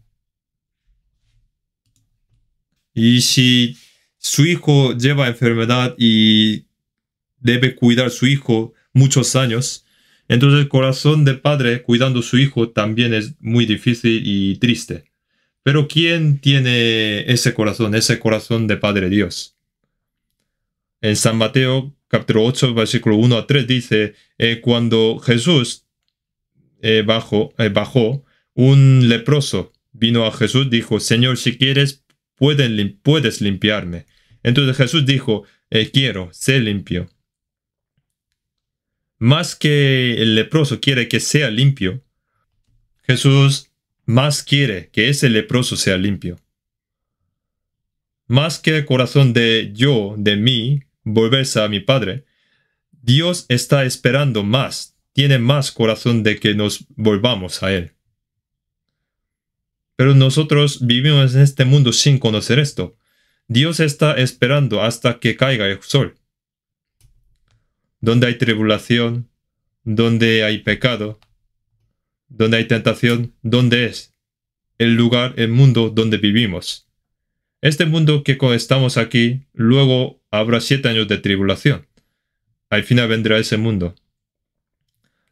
A: Y si su hijo lleva enfermedad y debe cuidar a su hijo muchos años, entonces el corazón de padre cuidando a su hijo también es muy difícil y triste. Pero ¿quién tiene ese corazón? Ese corazón de Padre Dios. En San Mateo capítulo 8, versículo 1 a 3 dice, cuando Jesús bajó, un leproso vino a Jesús, dijo, Señor, si quieres, puedes limpiarme. Entonces Jesús dijo, quiero, sé limpio. Más que el leproso quiere que sea limpio, Jesús más quiere que ese leproso sea limpio. Más que el corazón de mí, volverse a mi Padre, Dios está esperando más, tiene más corazón de que nos volvamos a Él. Pero nosotros vivimos en este mundo sin conocer esto. Dios está esperando hasta que caiga el sol. Donde hay tribulación, donde hay pecado, donde hay tentación, ¿dónde es? El lugar, el mundo donde vivimos. Este mundo que estamos aquí, luego habrá 7 años de tribulación. Al final vendrá ese mundo.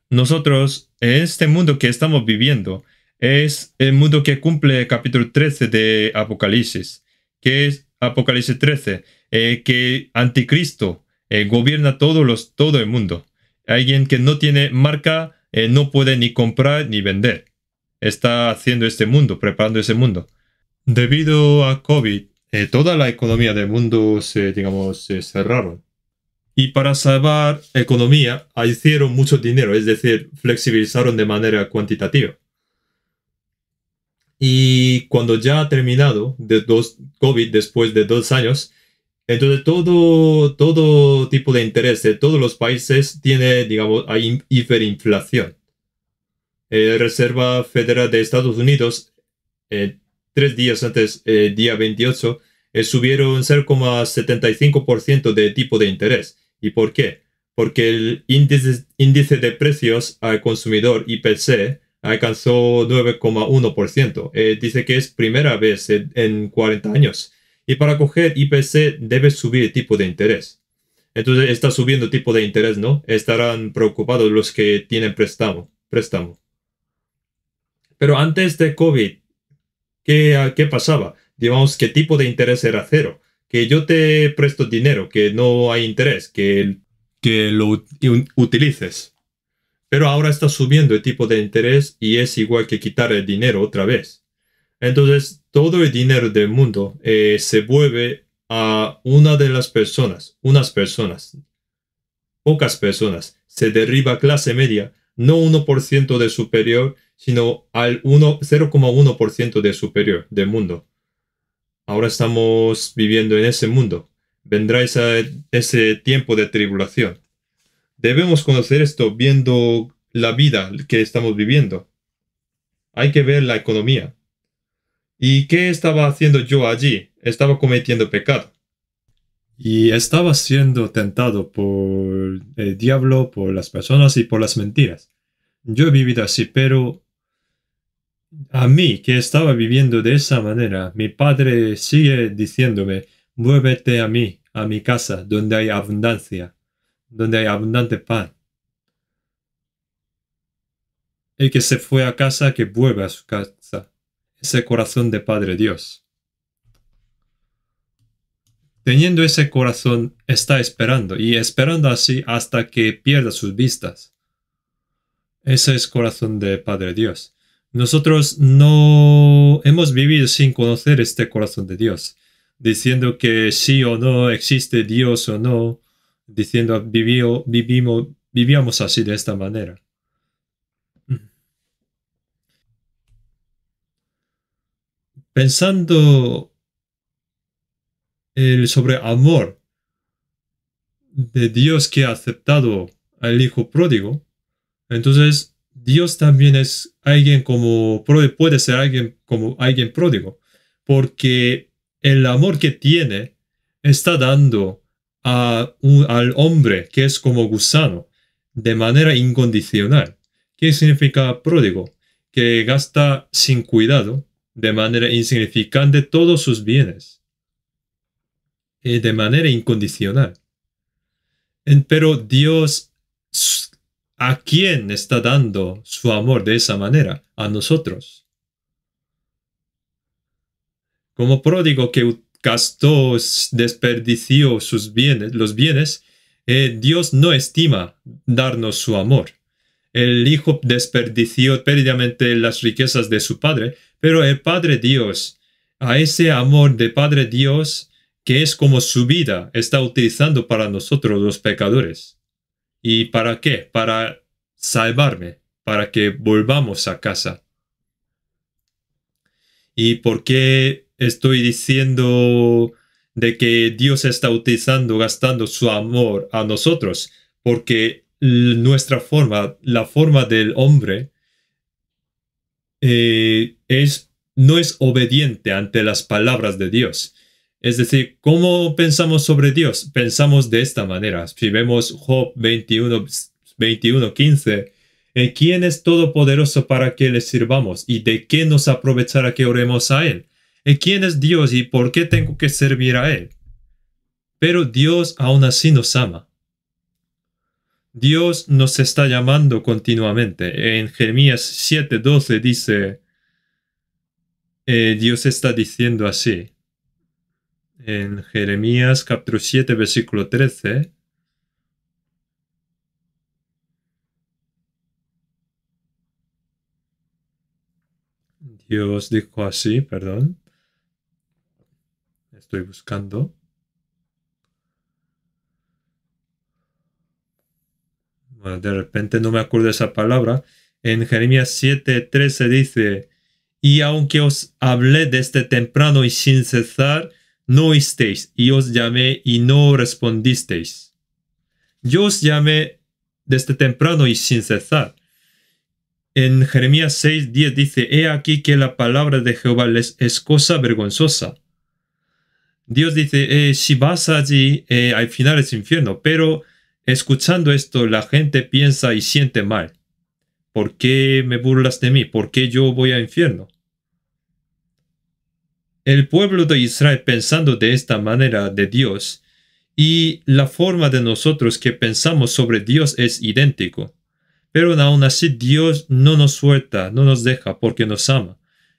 A: Nosotros, en este mundo que estamos viviendo, es el mundo que cumple el capítulo 13 de Apocalipsis. Que es Apocalipsis 13? Que Anticristo gobierna todo el mundo. Alguien que no tiene marca no puede ni comprar ni vender. Está haciendo este mundo, preparando ese mundo. Debido a COVID, toda la economía del mundo se cerraron. Y para salvar economía, hicieron mucho dinero, es decir, flexibilizaron de manera cuantitativa. Y cuando ya ha terminado COVID después de 2 años, entonces todo tipo de interés de todos los países tiene, digamos, hay hiperinflación. Reserva Federal de Estados Unidos, 3 días antes, día 28, subieron 0,75% de tipo de interés. ¿Y por qué? Porque el índice de precios al consumidor IPC alcanzó 9,1%. Dice que es primera vez en 40 años. Y para coger IPC debe subir el tipo de interés. Entonces está subiendo tipo de interés, ¿no? Estarán preocupados los que tienen préstamo. Pero antes de COVID, ¿qué pasaba? Digamos, ¿qué tipo de interés era cero? Que yo te presto dinero, que no hay interés, que lo utilices. Pero ahora está subiendo el tipo de interés y es igual que quitar el dinero otra vez. Entonces, todo el dinero del mundo se vuelve a unas personas, pocas personas. Se derriba clase media, no 1% de superior, sino al 0,1% de superior del mundo. Ahora estamos viviendo en ese mundo. Vendrá ese tiempo de tribulación. Debemos conocer esto viendo la vida que estamos viviendo. Hay que ver la economía. ¿Y qué estaba haciendo yo allí? Estaba cometiendo pecado. Y estaba siendo tentado por el diablo, por las personas y por las mentiras. Yo he vivido así, pero a mí, que estaba viviendo de esa manera, mi padre sigue diciéndome, muévete a mí, a mi casa, donde hay abundancia, donde hay abundante pan. El que se fue a casa, que vuelva a su casa. Ese corazón de Padre Dios. Teniendo ese corazón, está esperando, y esperando así hasta que pierda sus vistas. Ese es corazón de Padre Dios. Nosotros no hemos vivido sin conocer este corazón de Dios, diciendo que sí o no existe Dios o no, diciendo vivíamos así de esta manera. Pensando sobre amor de Dios que ha aceptado al hijo pródigo, entonces Dios también es alguien como, puede ser alguien como alguien pródigo, porque el amor que tiene está dando al hombre que es como gusano de manera incondicional. ¿Qué significa pródigo? Que gasta sin cuidado, de manera insignificante, todos sus bienes, de manera incondicional. Pero Dios, ¿a quién está dando su amor de esa manera? A nosotros. Como pródigo que gastó, desperdició sus bienes, los bienes, Dios no estima darnos su amor. El hijo desperdició perdidamente las riquezas de su padre, pero el Padre Dios, a ese amor de Padre Dios, que es como su vida, está utilizando para nosotros los pecadores. ¿Y para qué? Para salvarme, para que volvamos a casa. ¿Y por qué estoy diciendo de que Dios está utilizando, gastando su amor a nosotros? Porque nuestra forma, la forma del hombre, no es obediente ante las palabras de Dios. Es decir, ¿cómo pensamos sobre Dios? Pensamos de esta manera. Si vemos Job 21:15, ¿quién es todopoderoso para que le sirvamos? ¿Y de qué nos aprovechará que oremos a Él? ¿Quién es Dios y por qué tengo que servir a Él? Pero Dios aún así nos ama. Dios nos está llamando continuamente. En Jeremías 7:12 dice, Dios está diciendo así. En Jeremías capítulo 7, versículo 13. Dios dijo así, perdón. Estoy buscando. Bueno, de repente no me acuerdo de esa palabra. En Jeremías 7:13 dice, y aunque os hablé desde temprano y sin cesar, no oísteis, y os llamé y no respondisteis. Yo os llamé desde temprano y sin cesar. En Jeremías 6:10 dice, he aquí que la palabra de Jehová les es cosa vergonzosa. Dios dice, si vas allí, al final es infierno, pero escuchando esto la gente piensa y siente mal. ¿Por qué me burlas de mí? ¿Por qué yo voy al infierno? El pueblo de Israel pensando de esta manera de Dios y la forma de nosotros que pensamos sobre Dios es idéntico. Pero aún así Dios no nos suelta, no nos deja porque nos ama.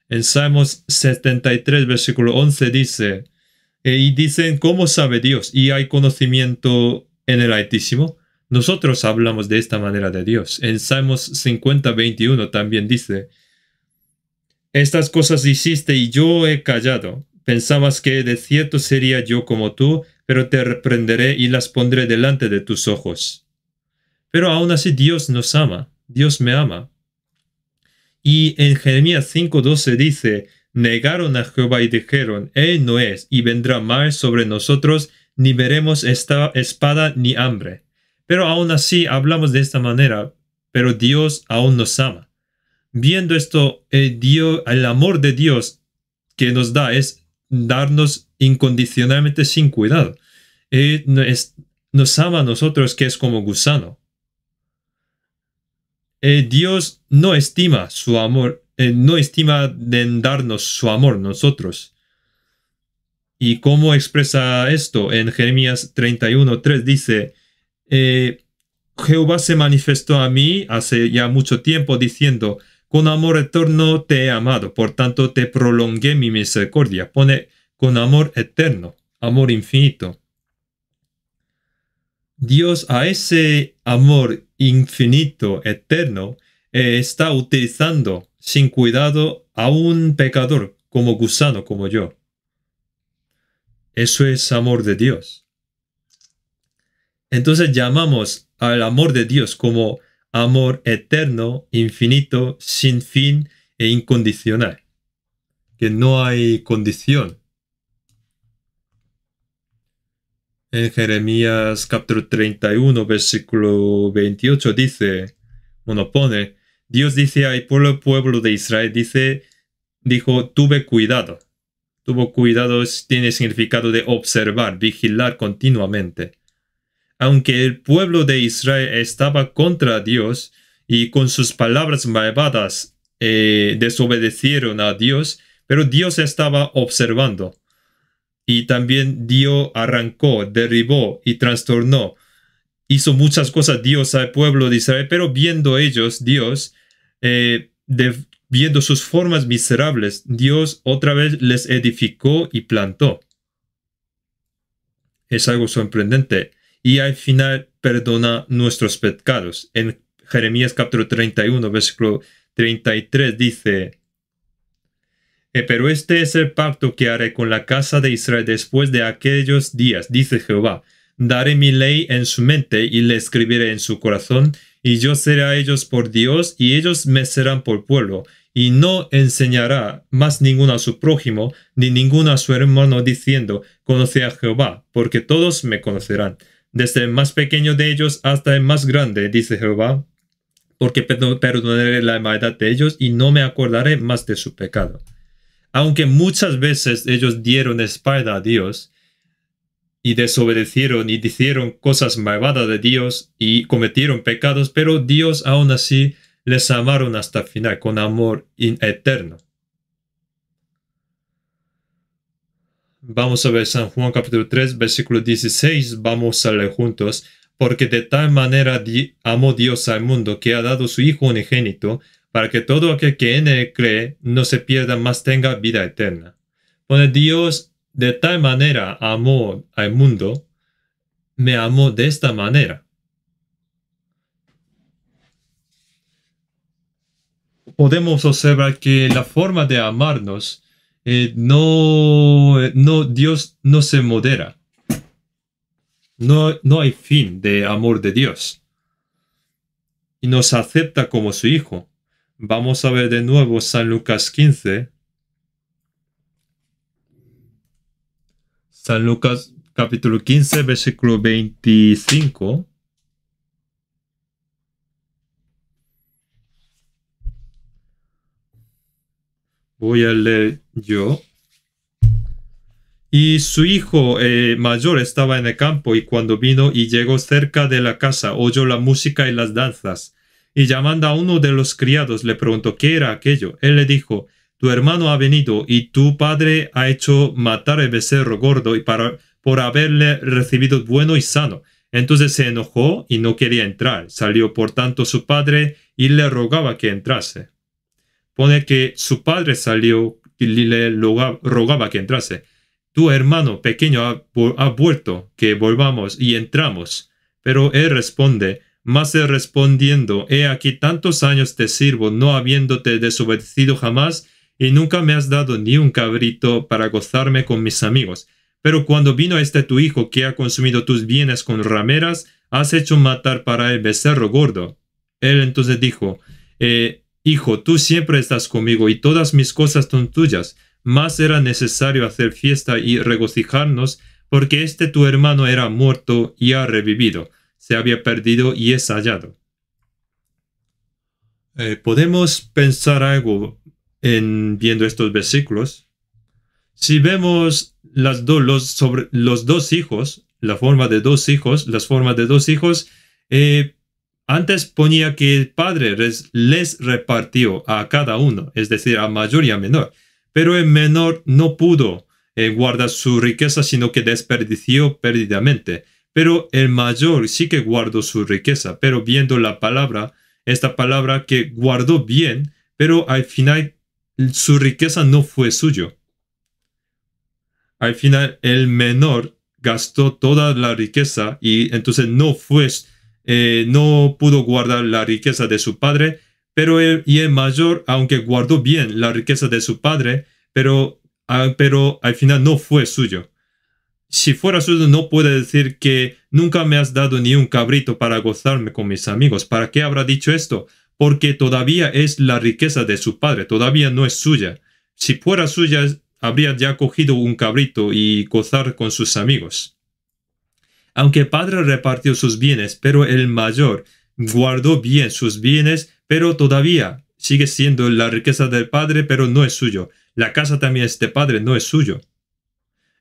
A: En Salmos 73, versículo 11 dice, y dicen, ¿cómo sabe Dios? ¿Y hay conocimiento en el Altísimo? Nosotros hablamos de esta manera de Dios. En Salmos 50, 21 también dice, estas cosas hiciste y yo he callado. Pensabas que de cierto sería yo como tú, pero te reprenderé y las pondré delante de tus ojos. Pero aún así Dios nos ama, Dios me ama. Y en Jeremías 5:12 dice, negaron a Jehová y dijeron, Él no es, y vendrá mal sobre nosotros, ni veremos esta espada ni hambre. Pero aún así hablamos de esta manera, pero Dios aún nos ama. Viendo esto, el amor de Dios que nos da es darnos incondicionalmente sin cuidado. Nos ama a nosotros que es como gusano. Dios no estima su amor, no estima en darnos su amor nosotros. ¿Y cómo expresa esto? En Jeremías 31:3 dice, Jehová se manifestó a mí hace ya mucho tiempo diciendo, con amor eterno te he amado, por tanto te prolongué mi misericordia. Pone con amor eterno, amor infinito. Dios a ese amor infinito, eterno, está utilizando sin cuidado a un pecador como gusano, como yo. Eso es amor de Dios. Entonces llamamos al amor de Dios como amor eterno, infinito, sin fin e incondicional. Que no hay condición. En Jeremías capítulo 31, versículo 28 dice, bueno, pone, Dios dice al pueblo de Israel, dijo, tuve cuidado. Tuvo cuidado tiene significado de observar, vigilar continuamente. Aunque el pueblo de Israel estaba contra Dios y con sus palabras malvadas desobedecieron a Dios, pero Dios estaba observando. Y también Dios arrancó, derribó y trastornó. Hizo muchas cosas Dios al pueblo de Israel, pero viendo ellos, Dios, viendo sus formas miserables, Dios otra vez les edificó y plantó. Es algo sorprendente. Y al final perdona nuestros pecados. En Jeremías capítulo 31, versículo 33 dice, pero este es el pacto que haré con la casa de Israel después de aquellos días, dice Jehová. Daré mi ley en su mente y la escribiré en su corazón, y yo seré a ellos por Dios, y ellos me serán por pueblo. Y no enseñará más ninguno a su prójimo, ni ninguno a su hermano, diciendo, conoce a Jehová, porque todos me conocerán. Desde el más pequeño de ellos hasta el más grande, dice Jehová, porque perdonaré la maldad de ellos y no me acordaré más de su pecado. Aunque muchas veces ellos dieron espalda a Dios y desobedecieron y hicieron cosas malvadas de Dios y cometieron pecados, pero Dios aún así les amaron hasta el final con amor eterno. Vamos a ver San Juan capítulo 3, versículo 16. Vamos a leer juntos. Porque de tal manera amó Dios al mundo que ha dado su Hijo unigénito, para que todo aquel que en él cree no se pierda, mas tenga vida eterna. Bueno, Dios de tal manera amó al mundo, me amó de esta manera. Podemos observar que la forma de amarnos, Dios no se modera. No hay fin de amor de Dios. Y nos acepta como su Hijo. Vamos a ver de nuevo San Lucas 15. San Lucas capítulo 15, versículo 25. Voy a leer yo. Y su hijo mayor estaba en el campo, y cuando vino y llegó cerca de la casa, oyó la música y las danzas. Y llamando a uno de los criados, le preguntó qué era aquello. Él le dijo, tu hermano ha venido, y tu padre ha hecho matar el becerro gordo por haberle recibido bueno y sano. Entonces se enojó y no quería entrar. Salió por tanto su padre y le rogaba que entrase. Pone que su padre salió y le rogaba que entrase. Tu hermano pequeño ha vuelto, que volvamos y entramos. Pero él responde, mas él respondiendo, he aquí tantos años te sirvo, no habiéndote desobedecido jamás, y nunca me has dado ni un cabrito para gozarme con mis amigos. Pero cuando vino tu hijo que ha consumido tus bienes con rameras, has hecho matar para el becerro gordo. Él entonces dijo, hijo, tú siempre estás conmigo y todas mis cosas son tuyas. Mas era necesario hacer fiesta y regocijarnos, porque tu hermano era muerto y ha revivido, se había perdido y es hallado. Podemos pensar algo viendo estos versículos. Si vemos sobre los dos hijos, las formas de dos hijos, antes ponía que el padre les repartió a cada uno, es decir, a mayor y a menor. Pero el menor no pudo guardar su riqueza, sino que desperdició perdidamente. Pero el mayor sí que guardó su riqueza, pero viendo esta palabra que guardó bien, pero al final su riqueza no fue suyo. Al final el menor gastó toda la riqueza y entonces no pudo guardar la riqueza de su padre. Pero el mayor, aunque guardó bien la riqueza de su padre, pero al final no fue suyo. Si fuera suyo, no puede decir que nunca me has dado ni un cabrito para gozarme con mis amigos. ¿Para qué habrá dicho esto? Porque todavía es la riqueza de su padre, todavía no es suya. Si fuera suya, habría ya cogido un cabrito y gozar con sus amigos. Aunque el padre repartió sus bienes, pero el mayor guardó bien sus bienes, pero todavía sigue siendo la riqueza del padre, pero no es suyo. La casa también es de padre, no es suyo.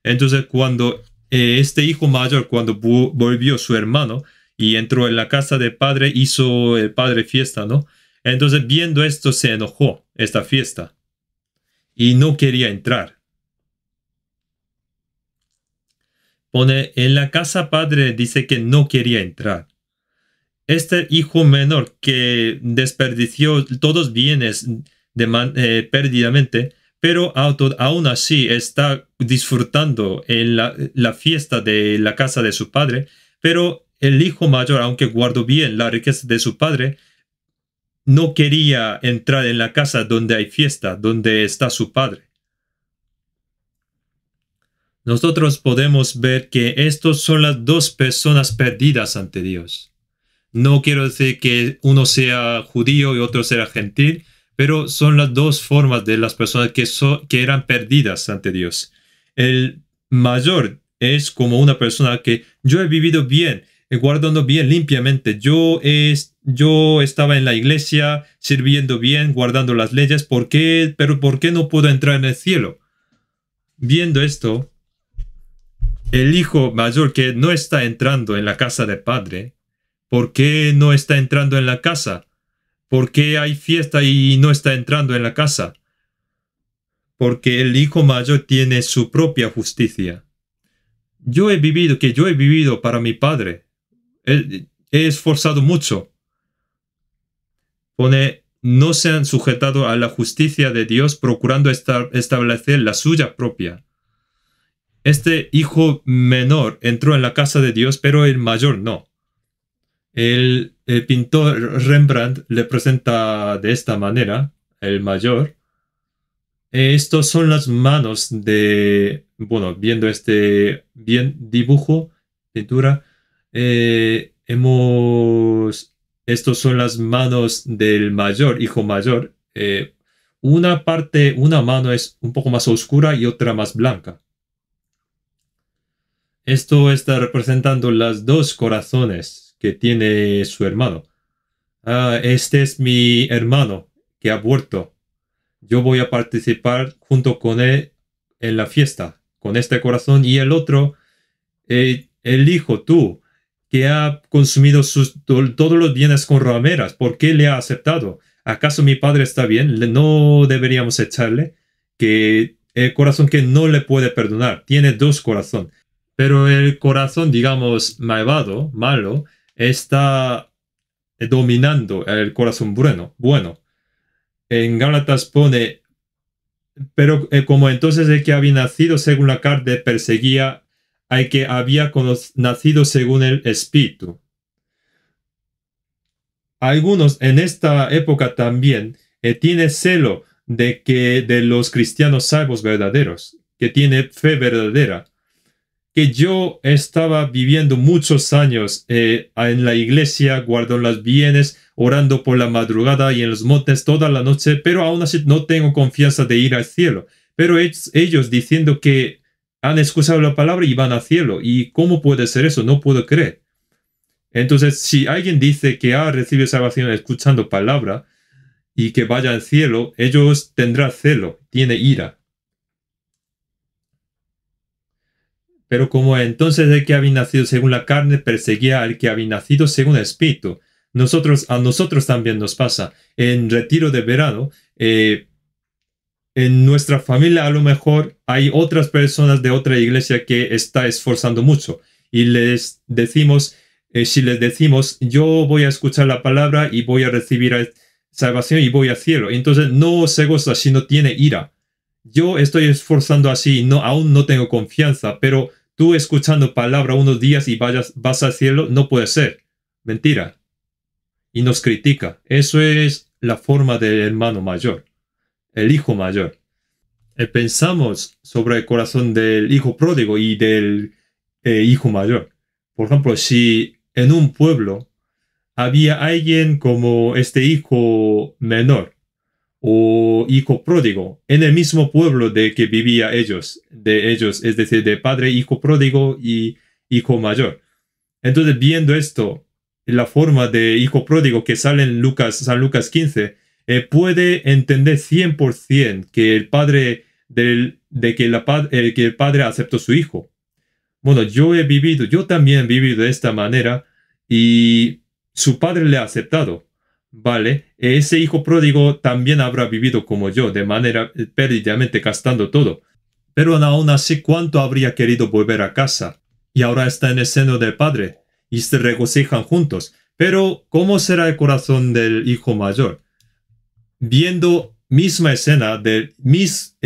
A: Entonces, cuando este hijo mayor, cuando volvió su hermano y entró en la casa del padre, hizo el padre fiesta, ¿no? Entonces, viendo esto, se enojó, esta fiesta, y no quería entrar. Pone, en la casa padre dice que no quería entrar. Este hijo menor que desperdició todos bienes perdidamente, pero aún así está disfrutando en la fiesta de la casa de su padre, pero el hijo mayor, aunque guardó bien la riqueza de su padre, no quería entrar en la casa donde hay fiesta, donde está su padre. Nosotros podemos ver que estos son las dos personas perdidas ante Dios. No quiero decir que uno sea judío y otro sea gentil, pero son las dos formas de las personas que eran perdidas ante Dios. El mayor es como una persona que yo he vivido bien, guardando bien limpiamente. Yo estaba en la iglesia sirviendo bien, guardando las leyes. Pero ¿por qué no puedo entrar en el cielo? Viendo esto, el hijo mayor que no está entrando en la casa del padre, ¿por qué no está entrando en la casa? ¿Por qué hay fiesta y no está entrando en la casa? Porque el hijo mayor tiene su propia justicia. Yo he vivido para mi padre. He esforzado mucho. Pone, no se han sujetado a la justicia de Dios procurando establecer la suya propia. Este hijo menor entró en la casa de Dios, pero el mayor no. El pintor Rembrandt le presenta de esta manera, el mayor. Estos son las manos de, bueno, viendo este bien dibujo, pintura, estos son las manos del mayor, hijo mayor. Una mano es un poco más oscura y otra más blanca. Esto está representando las dos corazones que tiene su hermano. Este es mi hermano que ha vuelto. Yo voy a participar junto con él en la fiesta, con este corazón. Y el otro, el hijo, tú, que ha consumido todos los bienes con rameras, ¿por qué le ha aceptado? ¿Acaso mi padre está bien? ¿No deberíamos echarle? Que el corazón que no le puede perdonar, tiene dos corazones. Pero el corazón, digamos, malvado, malo, está dominando el corazón bueno. En Gálatas pone, pero como entonces el que había nacido según la carne perseguía al que había nacido según el Espíritu. Algunos en esta época también tiene celo de los cristianos salvos verdaderos, que tiene fe verdadera. Que yo estaba viviendo muchos años en la iglesia, guardando los bienes, orando por la madrugada y en los montes toda la noche, pero aún así no tengo confianza de ir al cielo. Pero ellos diciendo que han escuchado la palabra y van al cielo. ¿Y cómo puede ser eso? No puedo creer. Entonces, si alguien dice que ha recibido salvación escuchando palabra y que vaya al cielo, ellos tendrán celo, tiene ira. Pero como entonces el que había nacido según la carne perseguía al que había nacido según el Espíritu, a nosotros también nos pasa. En retiro de verano, en nuestra familia a lo mejor hay otras personas de otra iglesia que está esforzando mucho y les decimos, si les decimos, yo voy a escuchar la palabra y voy a recibir salvación y voy al cielo, entonces no se goza sino tiene ira. Yo estoy esforzando así y aún no tengo confianza, pero tú escuchando palabra unos días y vas al cielo, no puede ser. Mentira. Y nos critica. Eso es la forma del hermano mayor, el hijo mayor. Pensamos sobre el corazón del hijo pródigo y del hijo mayor. Por ejemplo, si en un pueblo había alguien como este hijo menor, o hijo pródigo, en el mismo pueblo de que vivía de ellos, es decir, de padre, hijo pródigo y hijo mayor. Entonces, viendo esto, la forma de hijo pródigo que sale en San Lucas 15, puede entender 100% que el padre que el padre aceptó su hijo. Bueno, yo también he vivido de esta manera y su padre le ha aceptado. Vale, ese hijo pródigo también habrá vivido como yo, de manera perdidamente gastando todo. Pero aún así, ¿cuánto habría querido volver a casa? Y ahora está en el seno del padre y se regocijan juntos. Pero, ¿cómo será el corazón del hijo mayor? Viendo misma escena de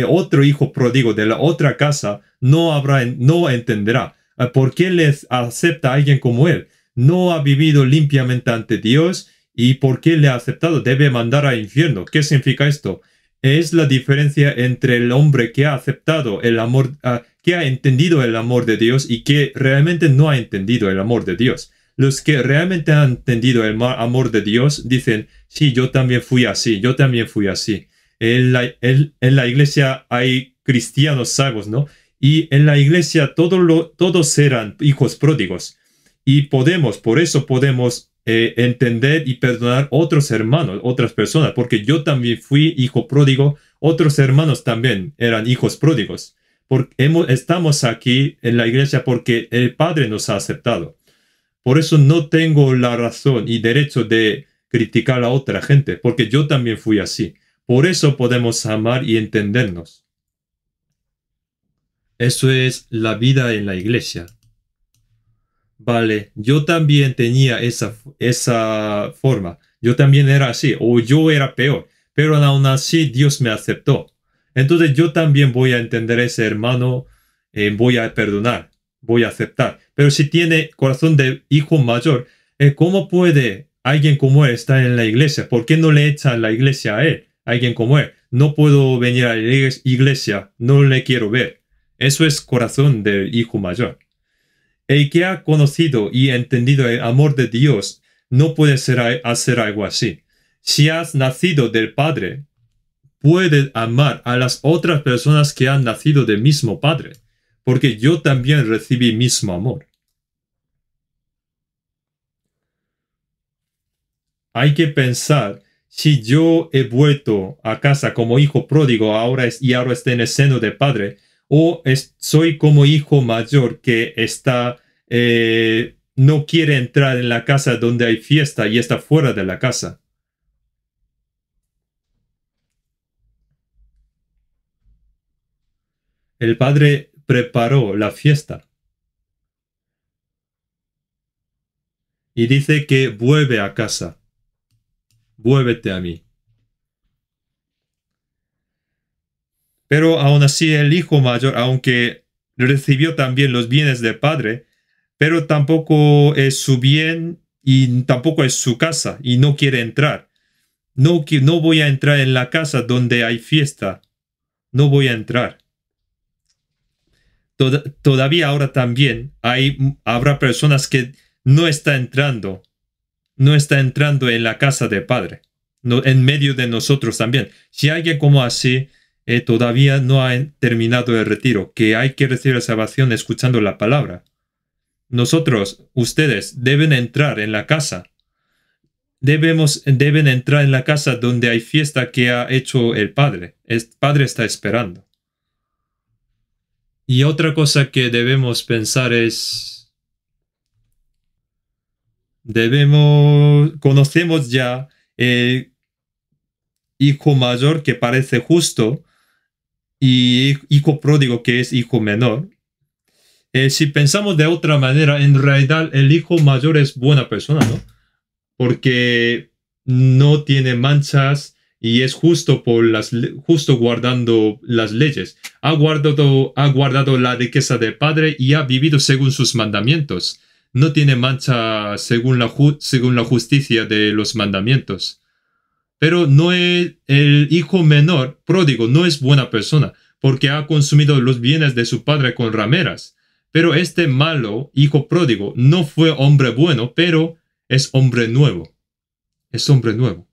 A: otro hijo pródigo de la otra casa, no entenderá por qué les acepta a alguien como él. No ha vivido limpiamente ante Dios y por qué le ha aceptado. Debe mandar al infierno. ¿Qué significa esto? Es la diferencia entre el hombre que ha aceptado el amor, que ha entendido el amor de Dios y que realmente no ha entendido el amor de Dios. Los que realmente han entendido el amor de Dios dicen, sí, yo también fui así, yo también fui así. En la iglesia hay cristianos salvos, ¿no? Y en la iglesia todos eran hijos pródigos. Y por eso podemos entender y perdonar otros hermanos, otras personas, porque yo también fui hijo pródigo, otros hermanos también eran hijos pródigos. Estamos aquí en la iglesia porque el Padre nos ha aceptado. Por eso no tengo la razón y derecho de criticar a otra gente, porque yo también fui así. Por eso podemos amar y entendernos. Eso es la vida en la iglesia. Vale, yo también tenía esa forma. Yo también era así, o yo era peor. Pero aún así Dios me aceptó. Entonces yo también voy a entender a ese hermano, voy a perdonar, voy a aceptar. Pero si tiene corazón de hijo mayor, ¿cómo puede alguien como él estar en la iglesia? ¿Por qué no le echan la iglesia a él? Alguien como él. No puedo venir a la iglesia, no le quiero ver. Eso es corazón del hijo mayor. El que ha conocido y entendido el amor de Dios no puede hacer algo así. Si has nacido del Padre, puedes amar a las otras personas que han nacido del mismo Padre, porque yo también recibí mismo amor. Hay que pensar, si yo he vuelto a casa como hijo pródigo ahora estoy en el seno del Padre, o soy como hijo mayor que no quiere entrar en la casa donde hay fiesta y está fuera de la casa. El Padre preparó la fiesta y dice que vuelve a casa. Vuélvete a mí. Pero aún así el hijo mayor, aunque recibió también los bienes del padre, pero tampoco es su bien y tampoco es su casa y no quiere entrar. No voy a entrar en la casa donde hay fiesta. No voy a entrar. Todavía ahora también habrá personas que no están entrando en la casa del Padre, no, en medio de nosotros también. Si alguien como así todavía no ha terminado el retiro, que hay que recibir la salvación escuchando la palabra. Ustedes deben entrar en la casa. Deben entrar en la casa donde hay fiesta que ha hecho el Padre. El Padre está esperando. Y otra cosa que debemos pensar es, conocemos ya el hijo mayor que parece justo y hijo pródigo que es hijo menor. Si pensamos de otra manera, en realidad el hijo mayor es buena persona, ¿no? Porque no tiene manchas y es justo justo guardando las leyes. Ha guardado la riqueza del Padre y ha vivido según sus mandamientos. No tiene mancha según la justicia de los mandamientos. Pero no es el hijo menor, pródigo, no es buena persona, porque ha consumido los bienes de su padre con rameras. Pero este malo hijo pródigo no fue hombre bueno, pero es hombre nuevo. Es hombre nuevo.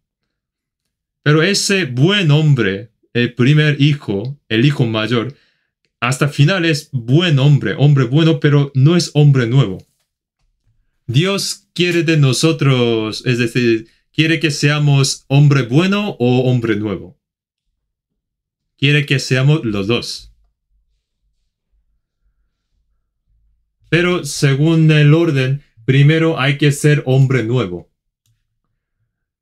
A: Pero ese buen hombre, el primer hijo, el hijo mayor, hasta final es buen hombre bueno, pero no es hombre nuevo. Dios quiere de nosotros, es decir, quiere que seamos hombre bueno o hombre nuevo. Quiere que seamos los dos. Pero según el orden, primero hay que ser hombre nuevo.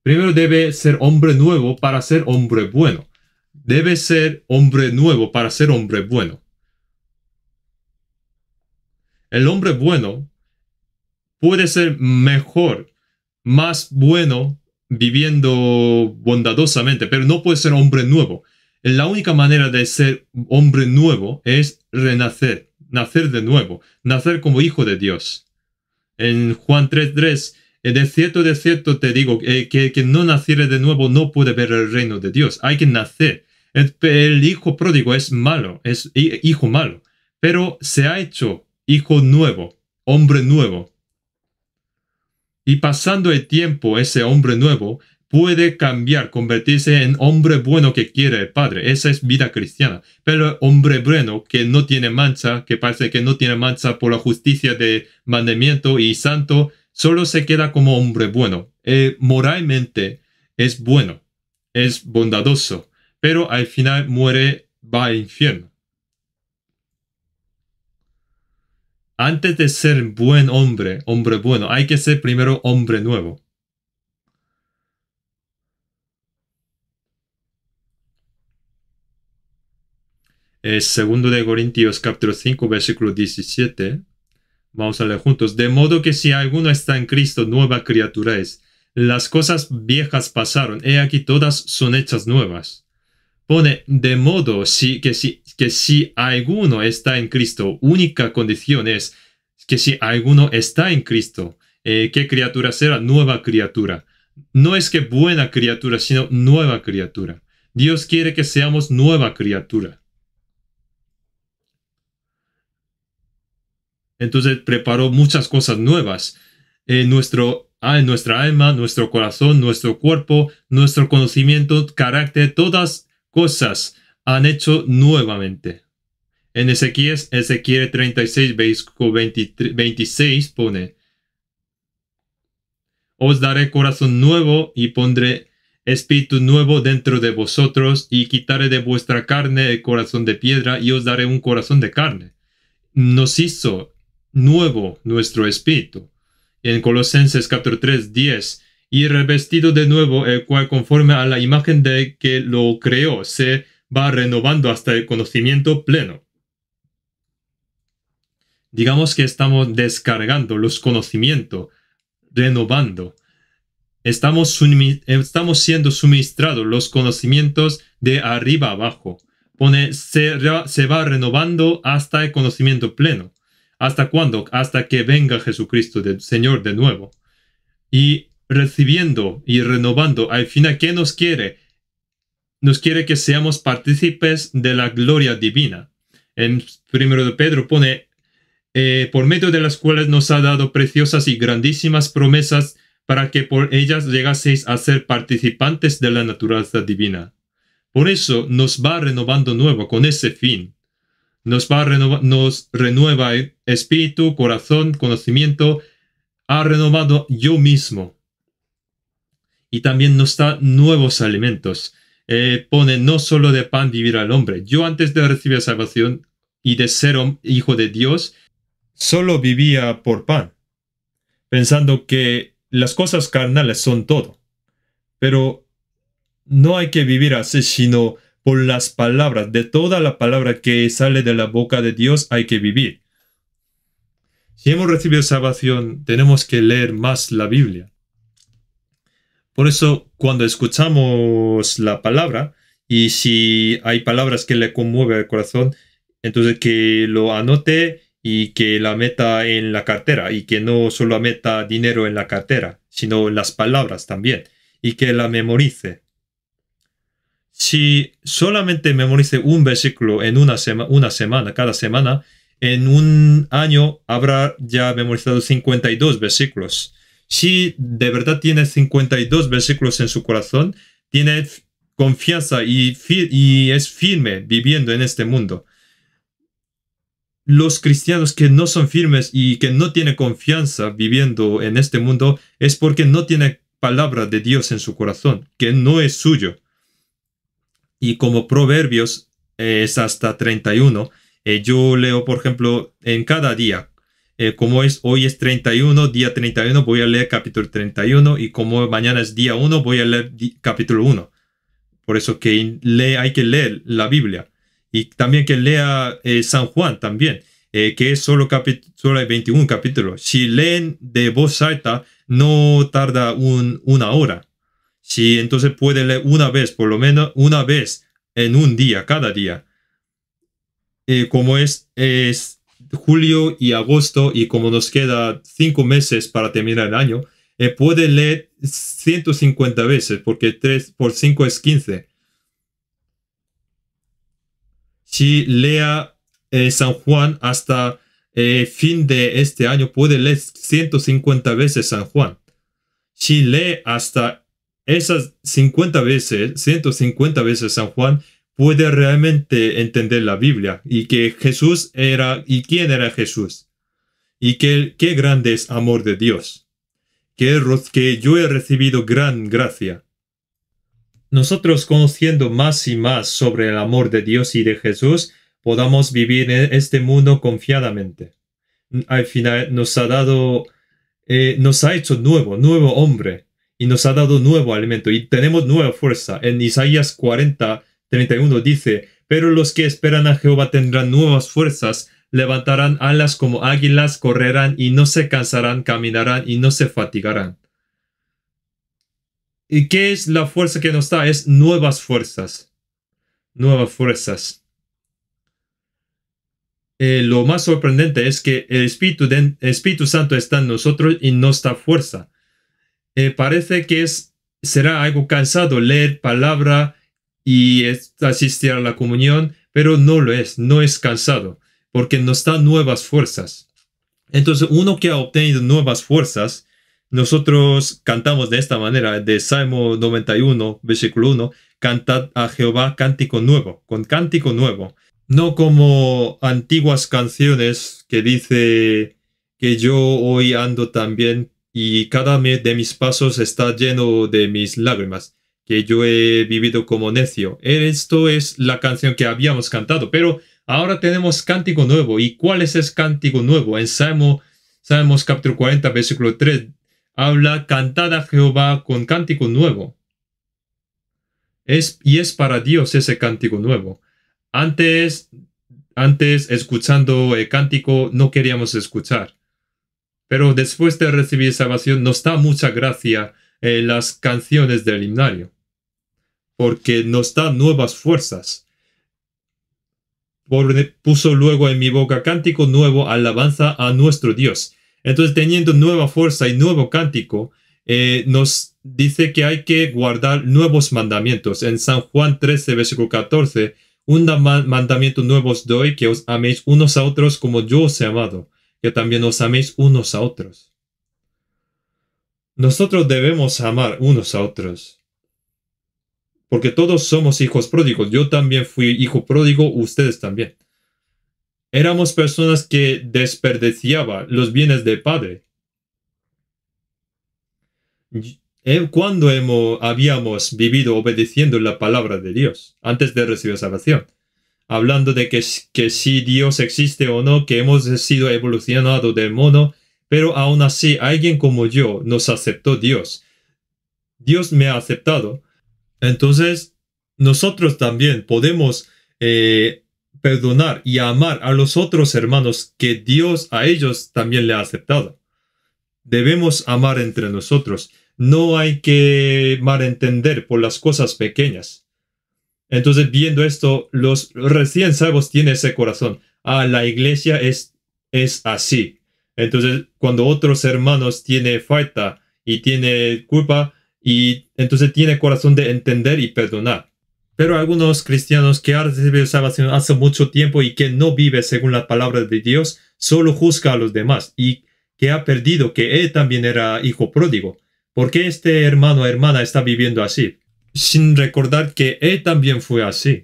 A: Primero debe ser hombre nuevo para ser hombre bueno. Debe ser hombre nuevo para ser hombre bueno. El hombre bueno puede ser mejor, más bueno, viviendo bondadosamente, pero no puede ser hombre nuevo. La única manera de ser hombre nuevo es renacer, nacer de nuevo, nacer como hijo de Dios. En Juan 3:3, de cierto te digo, que no naciere de nuevo no puede ver el reino de Dios. Hay que nacer. El hijo pródigo es malo, es hijo malo, pero se ha hecho hijo nuevo, hombre nuevo. Y pasando el tiempo, ese hombre nuevo puede cambiar, convertirse en hombre bueno que quiere el Padre. Esa es vida cristiana. Pero el hombre bueno que no tiene mancha, que parece que no tiene mancha por la justicia de mandamiento y santo, solo se queda como hombre bueno. Moralmente es bueno, es bondadoso, pero al final muere, va al infierno. Antes de ser buen hombre, hombre bueno, hay que ser primero hombre nuevo. Segundo de Corintios capítulo 5, versículo 17. Vamos a leer juntos. De modo que si alguno está en Cristo, nueva criatura es. Las cosas viejas pasaron, he aquí todas son hechas nuevas. Pone, de modo que si alguno está en Cristo, única condición es que si alguno está en Cristo, ¿qué criatura será? Nueva criatura. No es que buena criatura, sino nueva criatura. Dios quiere que seamos nueva criatura. Entonces preparó muchas cosas nuevas. Nuestra alma, nuestro corazón, nuestro cuerpo, nuestro conocimiento, carácter, todas cosas han hecho nuevamente. En Ezequiel 36, versículo 26 pone, os daré corazón nuevo y pondré espíritu nuevo dentro de vosotros y quitaré de vuestra carne el corazón de piedra y os daré un corazón de carne. Nos hizo nuevo nuestro espíritu. En Colosenses capítulo 3, 10, y revestido de nuevo, el cual conforme a la imagen de que lo creó, se va renovando hasta el conocimiento pleno. Digamos que estamos descargando los conocimientos, renovando. Estamos siendo suministrados los conocimientos de arriba abajo. Se va renovando hasta el conocimiento pleno. ¿Hasta cuándo? Hasta que venga Jesucristo, el Señor, de nuevo. Y recibiendo y renovando, al final, ¿qué nos quiere? Nos quiere que seamos partícipes de la gloria divina. En 1 de Pedro pone, por medio de las cuales nos ha dado preciosas y grandísimas promesas para que por ellas llegaseis a ser participantes de la naturaleza divina. Por eso nos va renovando nuevo con ese fin. Nos renueva el espíritu, corazón, conocimiento. Ha renovado yo mismo. Y también nos da nuevos alimentos. Pone, no solo de pan vivirá el hombre. Yo antes de recibir salvación y de ser hijo de Dios, solo vivía por pan, pensando que las cosas carnales son todo. Pero no hay que vivir así, sino por las palabras. De toda la palabra que sale de la boca de Dios hay que vivir. Si hemos recibido salvación, tenemos que leer más la Biblia. Por eso, cuando escuchamos la palabra, y si hay palabras que le conmueven el corazón, entonces que lo anote y que la meta en la cartera, y que no solo meta dinero en la cartera, sino las palabras también, y que la memorice. Si solamente memorice un versículo en una semana, cada semana, en un año habrá ya memorizado 52 versículos. Si de verdad tiene 52 versículos en su corazón, tiene confianza y es firme viviendo en este mundo. los cristianos que no son firmes y que no tienen confianza viviendo en este mundo es porque no tienen palabra de Dios en su corazón, que no es suyo. Y como Proverbios es hasta 31, yo leo, por ejemplo, en cada día. Como hoy es 31, día 31, voy a leer capítulo 31, y como mañana es día 1, voy a leer capítulo 1. Por eso que hay que leer la Biblia. Y también que lea San Juan también, que es solo hay 21 capítulos. Si leen de voz alta, no tarda una hora. Si entonces puede leer una vez, por lo menos una vez en un día, cada día. Como es julio y agosto, y como nos queda 5 meses para terminar el año, puede leer 150 veces, porque 3 por 5 es 15. Si lea San Juan hasta fin de este año, puede leer 150 veces San Juan. Si lee hasta esas 50 veces, 150 veces San Juan, puede realmente entender la Biblia y que Jesús era, y quién era Jesús, y qué grande es amor de Dios, que yo he recibido gran gracia. Nosotros, conociendo más y más sobre el amor de Dios y de Jesús, podamos vivir en este mundo confiadamente. Al final nos ha hecho nuevo hombre, y nos ha dado nuevo alimento, y tenemos nueva fuerza. En Isaías 40:31 dice: pero los que esperan a Jehová tendrán nuevas fuerzas, levantarán alas como águilas, correrán y no se cansarán, caminarán y no se fatigarán. ¿Y qué es la fuerza que nos da? Es nuevas fuerzas. Nuevas fuerzas. Lo más sorprendente es que el Espíritu Santo está en nosotros y nos da fuerza. Parece que será algo cansado leer palabra y asistir a la comunión, pero no lo es, no es cansado, porque nos da nuevas fuerzas. Entonces, uno que ha obtenido nuevas fuerzas, nosotros cantamos de esta manera, de Salmo 91, versículo 1, cantad a Jehová cántico nuevo, con cántico nuevo. No como antiguas canciones que dice que yo hoy ando también y cada de mis pasos está lleno de mis lágrimas, que yo he vivido como necio. Esto es la canción que habíamos cantado, pero ahora tenemos cántico nuevo. ¿Y cuál es ese cántico nuevo? En Salmos capítulo 40, versículo 3, habla: cantad a Jehová con cántico nuevo. Y es para Dios ese cántico nuevo. Antes, escuchando el cántico, no queríamos escuchar. Pero después de recibir salvación, nos da mucha gracia las canciones del himnario, porque nos da nuevas fuerzas. Puso luego en mi boca cántico nuevo, alabanza a nuestro Dios. Entonces, teniendo nueva fuerza y nuevo cántico, nos dice que hay que guardar nuevos mandamientos. En San Juan 13, versículo 14, un mandamiento nuevo os doy, que os améis unos a otros como yo os he amado, que también os améis unos a otros. Nosotros debemos amar unos a otros, porque todos somos hijos pródigos. Yo también fui hijo pródigo, ustedes también. Éramos personas que desperdiciaban los bienes del Padre. ¿Cuándo habíamos vivido obedeciendo la palabra de Dios antes de recibir salvación? Hablando de que si Dios existe o no, que hemos sido evolucionados del mono, pero aún así alguien como yo nos aceptó Dios. Dios me ha aceptado. Entonces, nosotros también podemos perdonar y amar a los otros hermanos que Dios a ellos también le ha aceptado. Debemos amar entre nosotros. No hay que malentender por las cosas pequeñas. Entonces, viendo esto, los recién salvos tienen ese corazón. La iglesia es así. Entonces, cuando otros hermanos tienen falta y tienen culpa, y entonces tiene corazón de entender y perdonar. Pero algunos cristianos que han recibido salvación hace mucho tiempo y que no vive según la palabra de Dios, solo juzga a los demás y que ha perdido que él también era hijo pródigo. ¿Por qué este hermano o hermana está viviendo así? Sin recordar que él también fue así.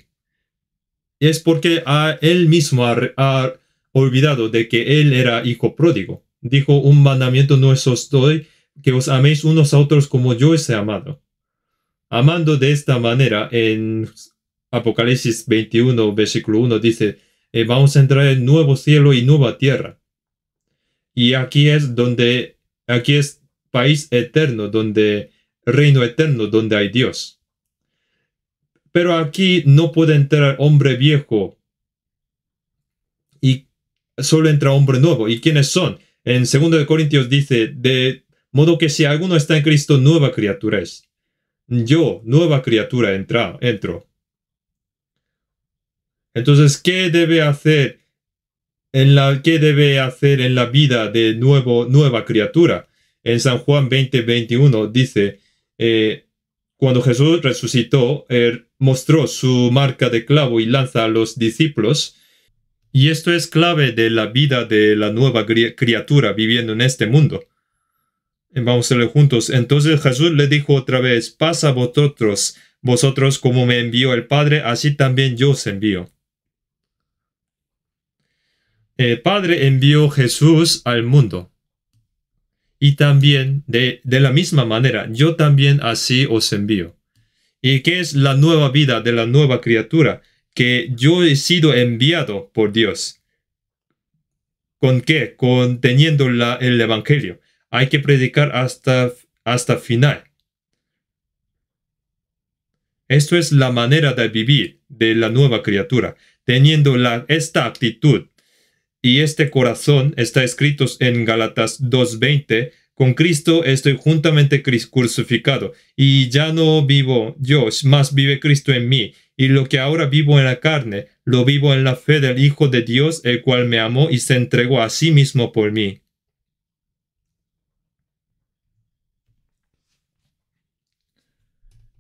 A: Es porque él mismo ha olvidado de que él era hijo pródigo. Dijo, un mandamiento no os doy, que os améis unos a otros como yo os he amado. Amando de esta manera, en Apocalipsis 21, versículo 1, dice, vamos a entrar en nuevo cielo y nueva tierra. Y aquí es país eterno, reino eterno, donde hay Dios. Pero aquí no puede entrar hombre viejo y solo entra hombre nuevo. ¿Y quiénes son? En 2 Corintios dice, de modo que si alguno está en Cristo, nueva criatura es. Yo, nueva criatura, entro. Entonces, ¿qué debe hacer en la vida de nueva criatura? En San Juan 20:21 dice, cuando Jesús resucitó, mostró su marca de clavo y lanza a los discípulos. Y esto es clave de la vida de la nueva criatura viviendo en este mundo. Vamos a leer juntos. Entonces Jesús le dijo otra vez, paz a vosotros como me envió el Padre, así también yo os envío. El Padre envió Jesús al mundo. Y también, de la misma manera, yo también así os envío. ¿Y qué es la nueva vida de la nueva criatura? Que yo he sido enviado por Dios. ¿Con qué? Teniendo el Evangelio. Hay que predicar hasta final. Esto es la manera de vivir de la nueva criatura, teniendo esta actitud y este corazón. Está escrito en Gálatas 2:20, con Cristo estoy juntamente crucificado, y ya no vivo yo, más vive Cristo en mí, y lo que ahora vivo en la carne, lo vivo en la fe del Hijo de Dios, el cual me amó y se entregó a sí mismo por mí.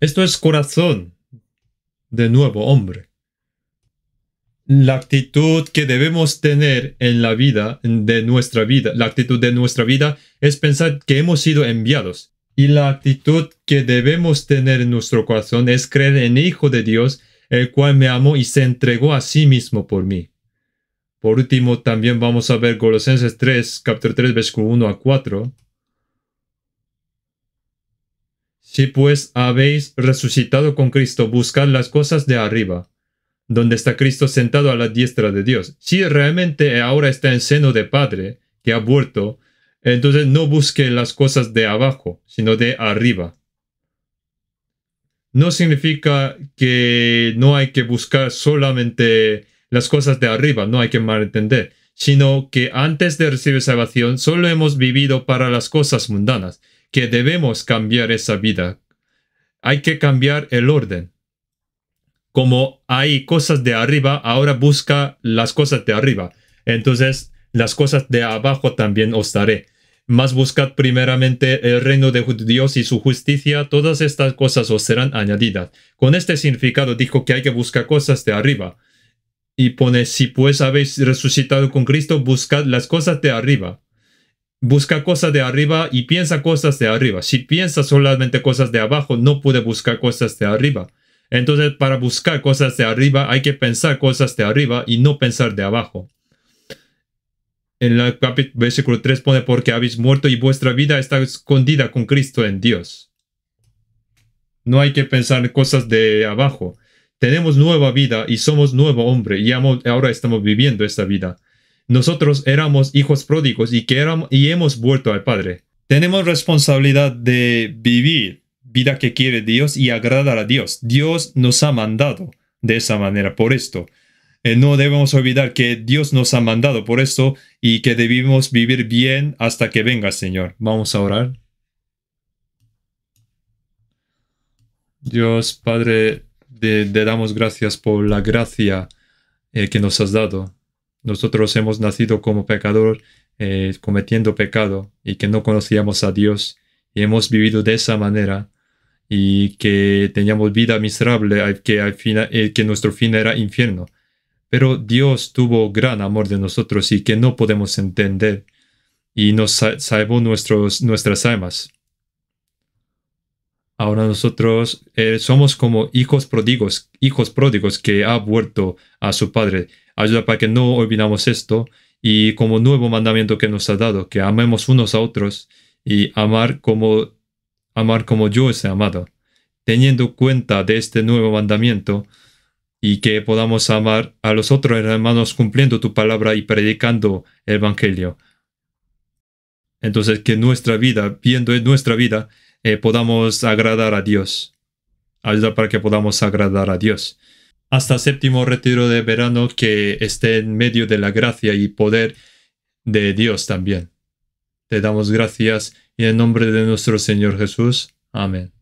A: Esto es corazón de nuevo hombre. La actitud que debemos tener en la vida, la actitud de nuestra vida es pensar que hemos sido enviados. Y la actitud que debemos tener en nuestro corazón es creer en el Hijo de Dios, el cual me amó y se entregó a sí mismo por mí. Por último, también vamos a ver Colosenses 3, capítulo 3, versículo 1 a 4. Si pues habéis resucitado con Cristo, buscad las cosas de arriba, donde está Cristo sentado a la diestra de Dios. Si realmente ahora está en seno de Padre, que ha vuelto, entonces no busque las cosas de abajo, sino de arriba. No significa que no hay que buscar solamente las cosas de arriba, no hay que malentender, sino que antes de recibir salvación solo hemos vivido para las cosas mundanas, que debemos cambiar esa vida. Hay que cambiar el orden. Como hay cosas de arriba, ahora busca las cosas de arriba. Entonces, las cosas de abajo también os daré. Mas buscad primeramente el reino de Dios y su justicia, todas estas cosas os serán añadidas. Con este significado dijo que hay que buscar cosas de arriba. Y pone, si pues habéis resucitado con Cristo, buscad las cosas de arriba. Busca cosas de arriba y piensa cosas de arriba. Si piensa solamente cosas de abajo, no puede buscar cosas de arriba. Entonces, para buscar cosas de arriba, hay que pensar cosas de arriba y no pensar de abajo. En el versículo 3 pone, porque habéis muerto y vuestra vida está escondida con Cristo en Dios. No hay que pensar cosas de abajo. Tenemos nueva vida y somos nuevo hombre y ahora estamos viviendo esta vida. Nosotros éramos hijos pródigos y hemos vuelto al Padre. Tenemos responsabilidad de vivir vida que quiere Dios y agradar a Dios. Dios nos ha mandado de esa manera, por esto. No debemos olvidar que Dios nos ha mandado por esto y que debemos vivir bien hasta que venga el Señor. Vamos a orar. Dios, Padre, te damos gracias por la gracia que nos has dado. Nosotros hemos nacido como pecador, cometiendo pecado y que no conocíamos a Dios y hemos vivido de esa manera y que teníamos vida miserable, que nuestro fin era infierno. Pero Dios tuvo gran amor de nosotros y que no podemos entender y nos salvó nuestras almas. Ahora nosotros somos como hijos pródigos que ha vuelto a su Padre. Ayuda para que no olvidamos esto y como nuevo mandamiento que nos ha dado, que amemos unos a otros y amar como yo os he amado. Teniendo cuenta de este nuevo mandamiento y que podamos amar a los otros hermanos cumpliendo tu palabra y predicando el Evangelio. Entonces que nuestra vida, viendo en nuestra vida, podamos agradar a Dios. Ayuda para que podamos agradar a Dios. Hasta séptimo retiro de verano, que esté en medio de la gracia y poder de Dios también. Te damos gracias y en nombre de nuestro Señor Jesús. Amén.